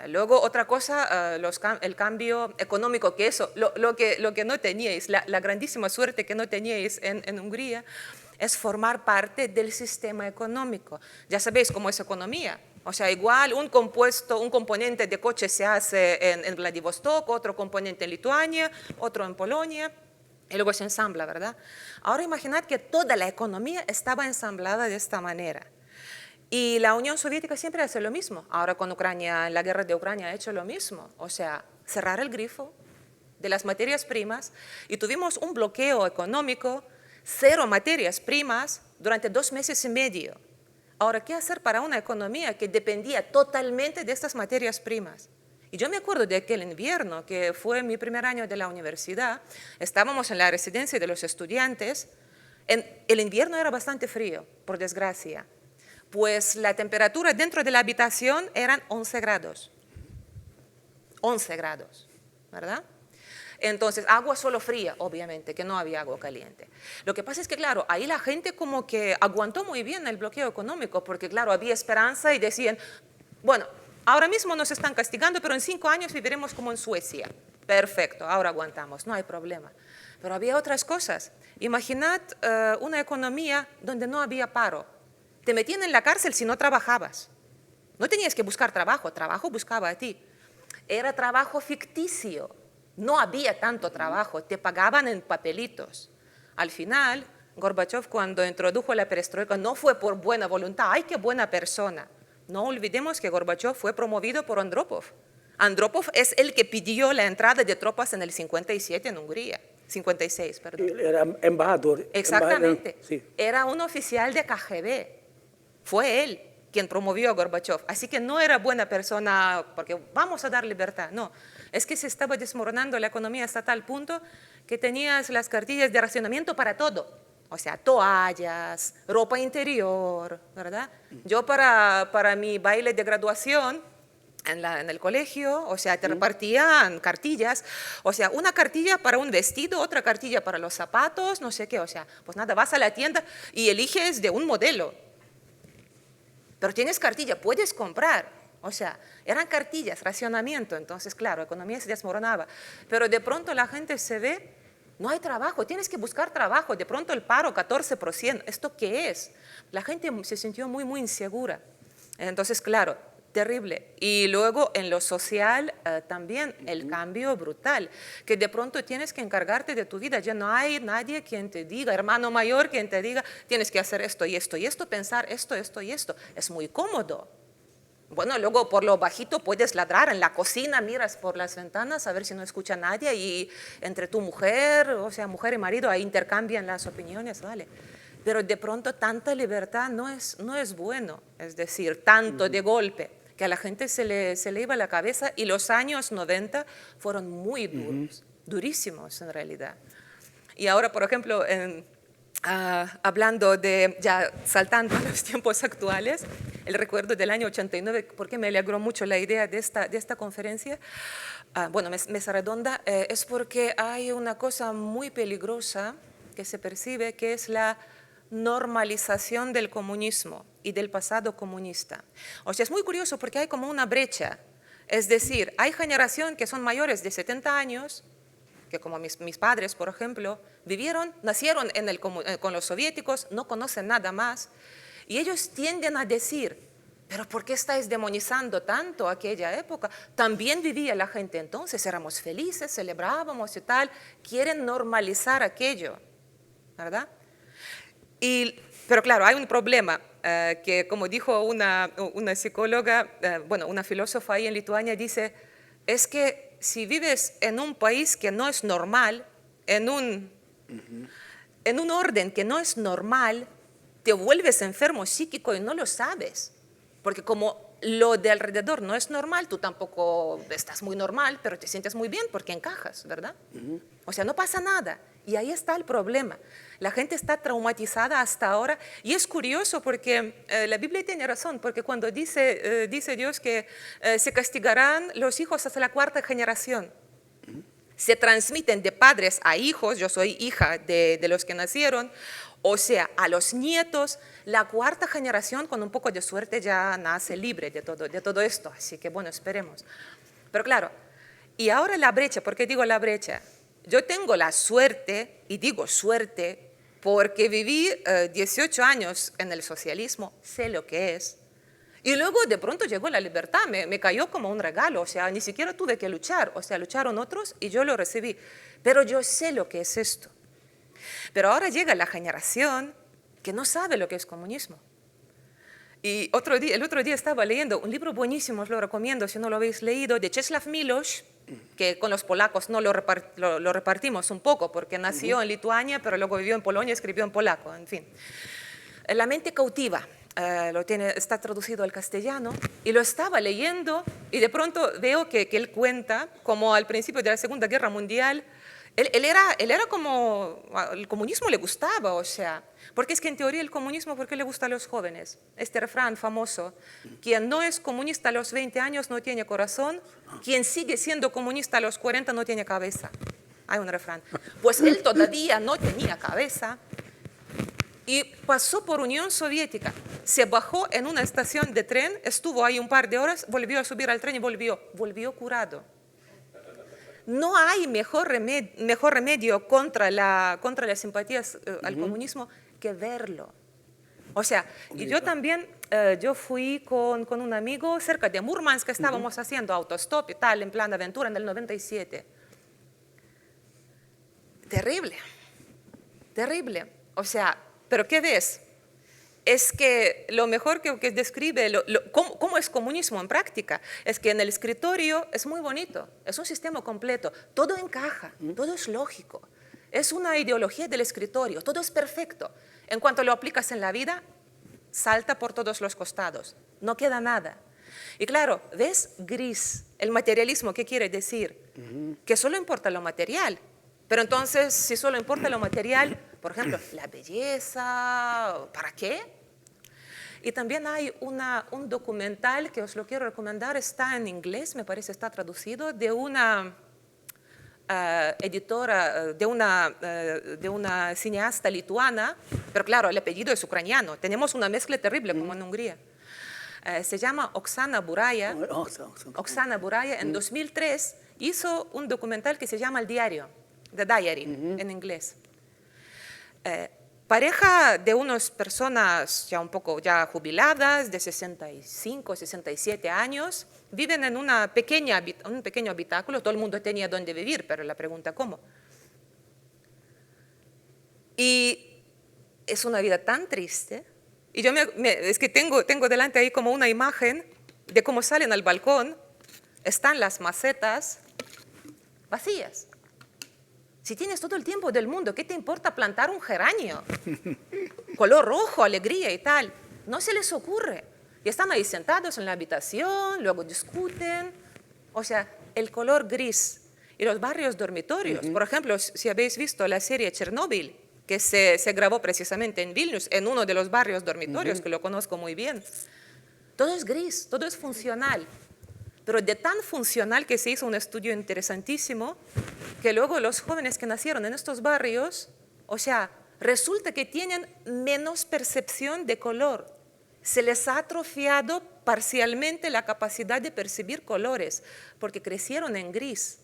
Luego, otra cosa, el cambio económico, que eso, lo que no teníais, la grandísima suerte que no teníais en Hungría, es formar parte del sistema económico. Ya sabéis cómo es economía. O sea, igual un componente de coche se hace en Vladivostok, otro componente en Lituania, otro en Polonia, y luego se ensambla, ¿verdad? Ahora imaginad que toda la economía estaba ensamblada de esta manera. Y la Unión Soviética siempre hace lo mismo. Ahora con Ucrania, la guerra de Ucrania ha hecho lo mismo. O sea, cerrar el grifo de las materias primas y tuvimos un bloqueo económico, 0 materias primas durante 2 meses y medio. Ahora, ¿qué hacer para una economía que dependía totalmente de estas materias primas? Y yo me acuerdo de aquel invierno, que fue mi primer año de la universidad, estábamos en la residencia de los estudiantes, el invierno era bastante frío, por desgracia, pues la temperatura dentro de la habitación eran 11 grados. 11 grados, ¿verdad? Entonces, agua solo fría, obviamente, que no había agua caliente. Lo que pasa es que, claro, ahí la gente como que aguantó muy bien el bloqueo económico, porque, claro, había esperanza y decían, bueno, ahora mismo nos están castigando, pero en 5 años viviremos como en Suecia. Perfecto, ahora aguantamos, no hay problema. Pero había otras cosas. Imaginad una economía donde no había paro. Te metían en la cárcel si no trabajabas. No tenías que buscar trabajo, trabajo buscaba a ti. Era trabajo ficticio. No había tanto trabajo, te pagaban en papelitos. Al final, Gorbachev, cuando introdujo la perestroika, no fue por buena voluntad. ¡Ay, qué buena persona! No olvidemos que Gorbachev fue promovido por Andropov. Andropov es el que pidió la entrada de tropas en el 57 en Hungría. 56, perdón. Era embajador. Exactamente. Sí. Era un oficial de KGB. Fue él quien promovió a Gorbachev. Así que no era buena persona porque vamos a dar libertad. No, es que se estaba desmoronando la economía hasta tal punto que tenías las cartillas de racionamiento para todo. O sea, toallas, ropa interior, ¿verdad? Yo para mi baile de graduación en el colegio, o sea, te repartían cartillas, o sea, una cartilla para un vestido, otra cartilla para los zapatos, no sé qué, o sea, pues nada, vas a la tienda y eliges de un modelo. Pero tienes cartilla, puedes comprar. O sea, eran cartillas, racionamiento. Entonces, claro, la economía se desmoronaba. Pero de pronto la gente se ve, no hay trabajo, tienes que buscar trabajo. De pronto el paro, 14%. ¿Esto qué es? La gente se sintió muy, muy insegura. Entonces, claro, terrible. Y luego en lo social también el cambio brutal, que de pronto tienes que encargarte de tu vida. Ya no hay nadie quien te diga, hermano mayor, quien te diga, tienes que hacer esto y esto y esto, pensar esto, esto y esto. Es muy cómodo. Bueno, luego por lo bajito puedes ladrar en la cocina, miras por las ventanas a ver si no escucha nadie y entre tu mujer, o sea, mujer y marido, ahí intercambian las opiniones, ¿vale? Pero de pronto tanta libertad no es bueno, es decir, tanto de golpe, que a la gente se le iba la cabeza, y los años 90 fueron muy duros, durísimos en realidad. Y ahora, por ejemplo, hablando de, ya saltando a los tiempos actuales, el recuerdo del año 89, porque me alegró mucho la idea de esta conferencia, bueno, Mesa Redonda, es porque hay una cosa muy peligrosa que se percibe, que es la normalización del comunismo y del pasado comunista. O sea, es muy curioso porque hay como una brecha. Es decir, hay generación que son mayores de 70 años, que como mis padres, por ejemplo, nacieron con los soviéticos, no conocen nada más, y ellos tienden a decir, pero ¿por qué estáis demonizando tanto aquella época? También vivía la gente entonces, éramos felices, celebrábamos y tal, quieren normalizar aquello, ¿verdad? Pero claro, hay un problema, que como dijo una psicóloga, bueno, una filósofa ahí en Lituania, dice, es que si vives en un país que no es normal, en un orden que no es normal, te vuelves enfermo psíquico y no lo sabes. Porque como lo de alrededor no es normal, tú tampoco estás muy normal, pero te sientes muy bien porque encajas, ¿verdad? O sea, no pasa nada. Y ahí está el problema. La gente está traumatizada hasta ahora. Y es curioso porque la Biblia tiene razón, porque cuando dice Dios que se castigarán los hijos hasta la 4ª generación, se transmiten de padres a hijos, yo soy hija de los que nacieron, o sea, a los nietos, la 4ª generación con un poco de suerte ya nace libre de todo esto, así que bueno, esperemos. Pero claro, y ahora la brecha, ¿por qué digo la brecha? Yo tengo la suerte, y digo suerte, porque viví 18 años en el socialismo, sé lo que es. Y luego de pronto llegó la libertad, me cayó como un regalo, o sea, ni siquiera tuve que luchar, o sea, lucharon otros y yo lo recibí. Pero yo sé lo que es esto. Pero ahora llega la generación que no sabe lo que es comunismo. Y el otro día estaba leyendo un libro buenísimo, os lo recomiendo si no lo habéis leído, de Czesław Miłosz, que con los polacos no lo repartimos un poco, porque nació en Lituania, pero luego vivió en Polonia y escribió en polaco, en fin. La mente cautiva, está traducido al castellano, y lo estaba leyendo y de pronto veo que él cuenta como al principio de la Segunda Guerra Mundial, él era como, el comunismo le gustaba, o sea, porque es que en teoría el comunismo, ¿por qué le gusta a los jóvenes? Este refrán famoso, quien no es comunista a los 20 años no tiene corazón, quien sigue siendo comunista a los 40 no tiene cabeza. Hay un refrán. Pues él todavía no tenía cabeza y pasó por Unión Soviética, se bajó en una estación de tren, estuvo ahí un par de horas, volvió a subir al tren y volvió curado. No hay mejor remedio contra las simpatías al comunismo que verlo. O sea, y yo también, yo fui con un amigo cerca de Murmansk, que estábamos haciendo autostop y tal, en plan de aventura en el 97. Terrible, terrible. O sea, ¿pero qué ves? Es que lo mejor que describe cómo es comunismo en práctica es que en el escritorio es muy bonito, es un sistema completo, todo encaja, todo es lógico, es una ideología del escritorio, todo es perfecto. En cuanto lo aplicas en la vida, salta por todos los costados, no queda nada. Y claro, ¿ves gris? El materialismo, ¿qué quiere decir? Que solo importa lo material. Pero entonces, si solo importa lo material, por ejemplo, la belleza, ¿para qué? Y también hay un documental que os lo quiero recomendar, está en inglés, me parece está traducido, de una editora, de una cineasta lituana, pero claro, el apellido es ucraniano, tenemos una mezcla terrible como en Hungría. Se llama Oksana Buraya. Oksana Buraya en 2003 hizo un documental que se llama El Diario, The Diary en inglés. pareja de unas personas ya un poco ya jubiladas, de 65, 67 años, viven en un pequeño habitáculo. Todo el mundo tenía dónde vivir, pero la pregunta, ¿cómo? Y es una vida tan triste. Y yo es que tengo delante ahí como una imagen de cómo salen al balcón. Están las macetas vacías. Si tienes todo el tiempo del mundo, ¿qué te importa plantar un geranio? Color rojo, alegría y tal. No se les ocurre. Y están ahí sentados en la habitación, luego discuten. O sea, el color gris. Y los barrios dormitorios. Por ejemplo, si habéis visto la serie Chernobyl, que se grabó precisamente en Vilnius, en uno de los barrios dormitorios, que lo conozco muy bien. Todo es gris, todo es funcional. Pero de tan funcional que se hizo un estudio interesantísimo, que luego los jóvenes que nacieron en estos barrios, o sea, resulta que tienen menos percepción de color. Se les ha atrofiado parcialmente la capacidad de percibir colores, porque crecieron en gris.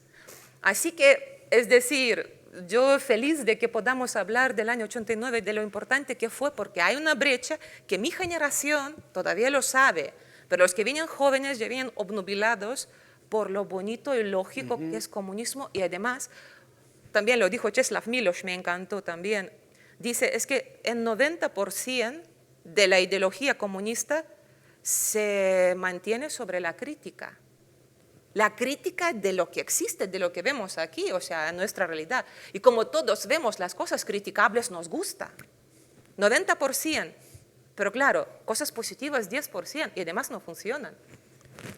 Así que, es decir, yo feliz de que podamos hablar del año 89, de lo importante que fue, porque hay una brecha que mi generación todavía lo sabe, pero los que vienen jóvenes ya vienen obnubilados por lo bonito y lógico que es comunismo. Y además, también lo dijo Czeslaw Milosz, me encantó también, dice, es que el 90% de la ideología comunista se mantiene sobre la crítica. La crítica de lo que existe, de lo que vemos aquí, o sea, nuestra realidad. Y como todos vemos las cosas criticables, nos gusta. 90%. Pero claro, cosas positivas 10% y además no funcionan.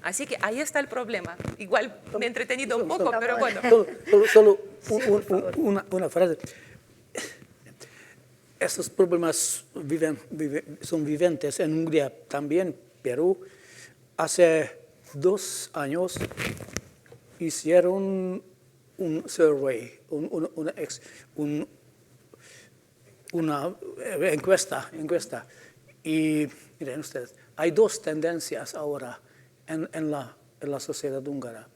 Así que ahí está el problema. Igual me he entretenido un poco, pero bueno. Solo una frase. Estos problemas son viventes en Hungría también, Perú. Hace 2 años hicieron un survey, una encuesta. Y miren ustedes, hay 2 tendencias ahora en la sociedad húngara.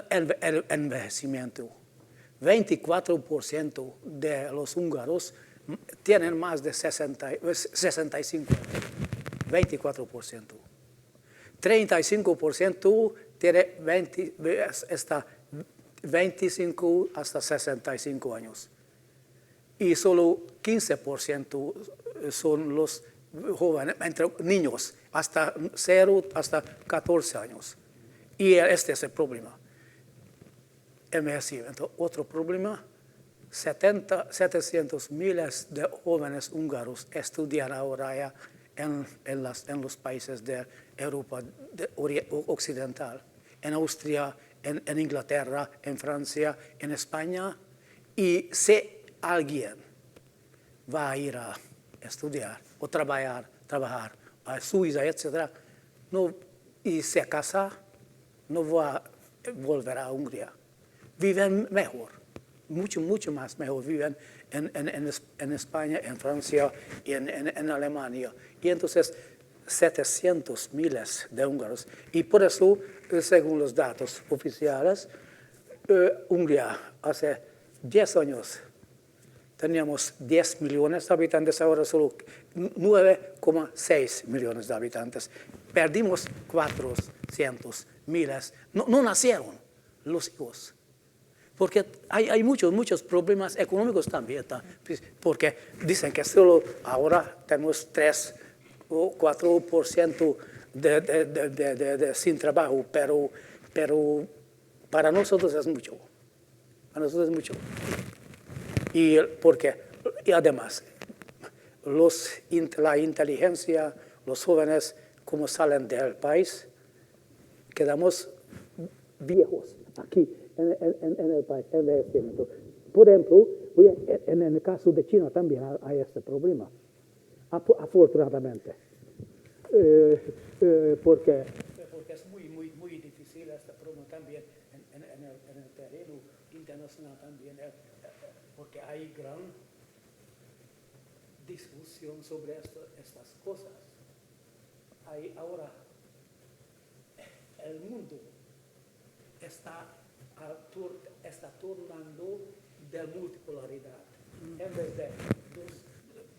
El envejecimiento. 24% de los húngaros tienen más de 65 años. 24%. 35% tiene 25 hasta 65 años. Y solo 15% son los jóvenes, entre niños, hasta 0 hasta 14 años. Y este es el problema. Envejecimiento. Otro problema, 700.000 de jóvenes húngaros estudian ahora ya en los países de Europa occidental, en Austria, en Inglaterra, en Francia, en España. Y si alguien va a ir a estudiar o trabajar a Suiza, etc., y se casa, no va a volver a Hungría. Viven mejor, mucho más mejor. Viven en España, en Francia y en Alemania. Y entonces 700.000 de húngaros. Y por eso, según los datos oficiales, Hungría hace 10 años teníamos 10 millones de habitantes, ahora solo 9,6 millones de habitantes. Perdimos 400.000. No nacieron los hijos. Porque hay muchos problemas económicos también, porque dicen que solo ahora tenemos 3 o 4% de sin trabajo, pero para nosotros es mucho. Para nosotros es mucho. Y además, la inteligencia, los jóvenes, como salen del país, quedamos viejos aquí en el país, envejecimiento. Por ejemplo, en el caso de China también hay este problema, afortunadamente. Porque es muy difícil este problema también en el terreno internacional también, porque hay gran discusión sobre estas cosas. Ahora el mundo está tornando de multipolaridad. En vez de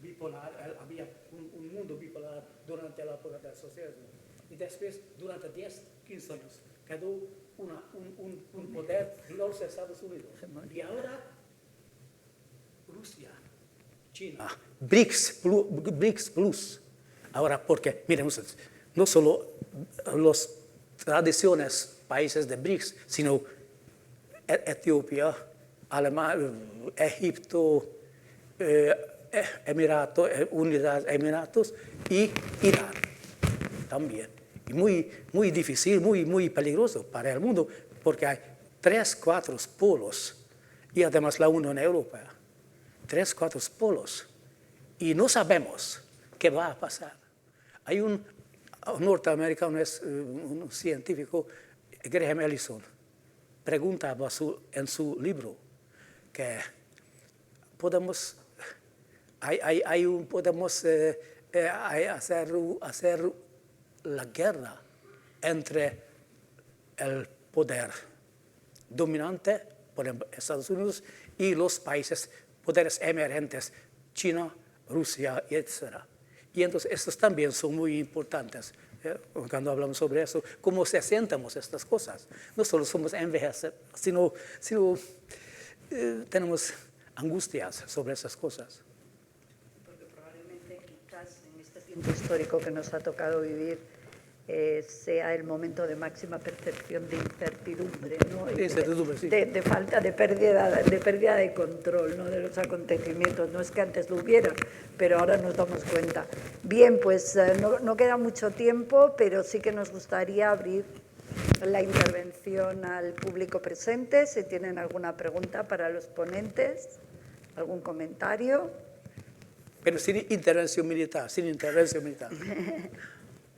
bipolar, había un mundo bipolar durante la época del socialismo. Y después, durante 10, 15 años, quedó un poder los Estados Unidos. Y ahora, Rusia, China, BRICS Plus. Ahora, porque, miren ustedes, no solo las tradiciones, países de BRICS, sino Etiopía, Alemania, Egipto, Emiratos y Irán también. Y muy difícil, muy peligroso para el mundo, porque hay 3, 4 polos y además la Unión Europea. 3, 4 polos. Y no sabemos qué va a pasar. Hay un norteamericano, un científico, Graham Allison, preguntaba en su libro que podemos hacer la guerra entre el poder dominante, por ejemplo, Estados Unidos, y los poderes emergentes, China, Rusia, etc. Y entonces estos también son muy importantes cuando hablamos sobre eso, cómo se sientamos estas cosas. No solo somos envejecer, sino tenemos angustias sobre esas cosas. Porque probablemente quizás en este tiempo histórico que nos ha tocado vivir sea el momento de máxima percepción de incertidumbre, ¿no? Sí. De falta de pérdida de control, ¿no? De los acontecimientos. No es que antes lo hubiera, pero ahora nos damos cuenta. Bien, pues no queda mucho tiempo, pero sí que nos gustaría abrir la intervención al público presente. Si tienen alguna pregunta para los ponentes, algún comentario. Pero sin intervención militar.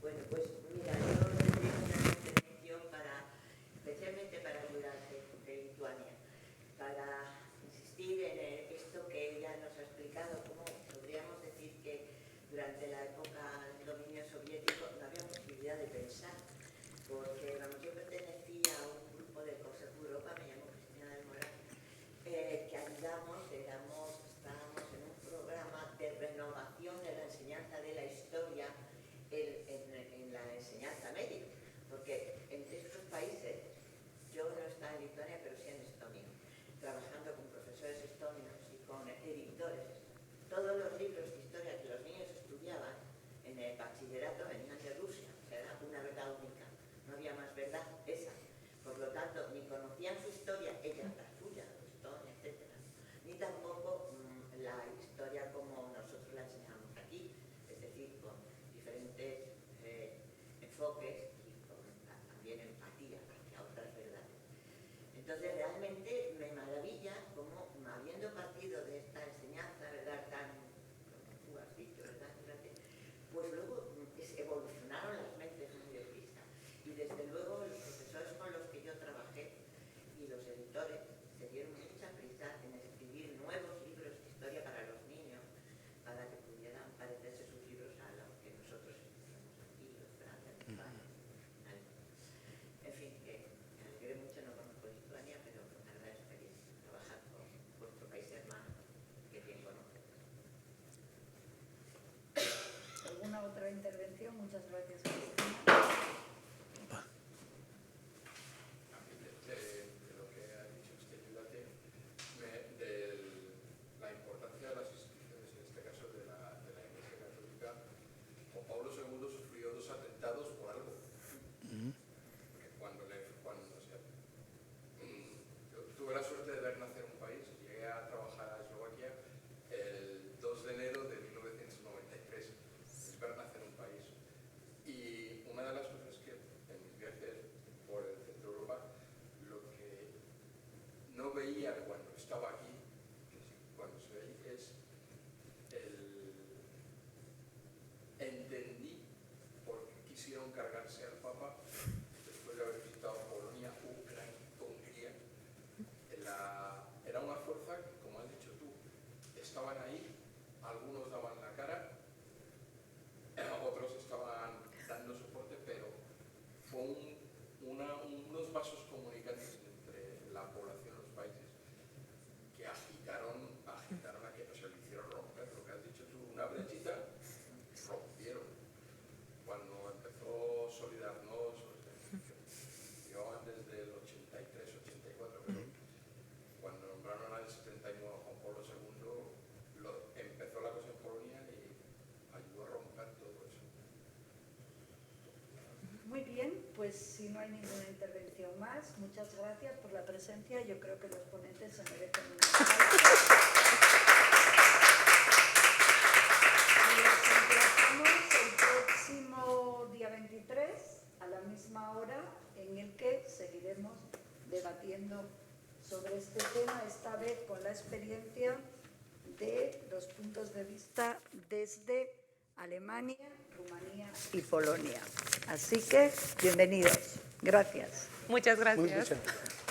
Bueno, pues mira, yo tendría una intervención especialmente para ayudar de Lituania, para insistir en esto que ella nos ha explicado, cómo podríamos decir que durante la época del dominio soviético no había posibilidad de pensar, porque vamos, yo pertenecía a un grupo de Consejo Europa, me llamo Cristina del Moral, que ayudamos, estábamos en un programa de renovación de la enseñanza de la historia en la enseñanza media, porque en estos países, yo no estaba en Lituania, pero sí en Estonia, trabajando con profesores estonios y con editores. Todos los libros de historia que los niños estudiaban en el bachillerato venían de Rusia, o sea, era una verdad única, no había más verdad esa. Por lo tanto, ni conocían su historia, ella la suya, Estonia, etc., ni tampoco la historia como nosotros la enseñamos aquí, es decir, con diferentes enfoques y con también empatía hacia otras verdades. Entonces, realmente me maravilla cómo, habiendo partido de esta enseñanza, ¿verdad?, tan, como tú has dicho, ¿verdad?, pues luego evolucionaron las mentes muy deprisa. Y desde luego los profesores con los que yo trabajé y los editores se dieron mucha prisa en escribir nuevos libros de historia para los niños, para que pudieran parecerse sus libros a los que nosotros hemos aquí, los grandes padres. En fin, que me alegré mucho, no conozco Lituania, pero una gran experiencia trabajar con vuestro país hermano, que bien conozco. ¿Alguna otra intervención? Muchas gracias, Cristina. De lo que ha dicho usted, Yolanda, de la importancia de las instituciones, en este caso de la Iglesia Católica. Juan Pablo II sufrió 2 atentados por algo. Yo tuve la suerte de ver nacer un país, llegué a trabajar a Eslovaquia el 2 de enero de 1993, es ver nacer un país. Y pues si no hay ninguna intervención más, muchas gracias por la presencia. Yo creo que los ponentes se merecen un aplauso. Y los emplazamos el próximo día 23 a la misma hora, en el que seguiremos debatiendo sobre este tema, esta vez con la experiencia de los puntos de vista desde Alemania, Rumanía y Polonia. Así que, bienvenidos. Gracias. Muchas gracias. Muchas gracias.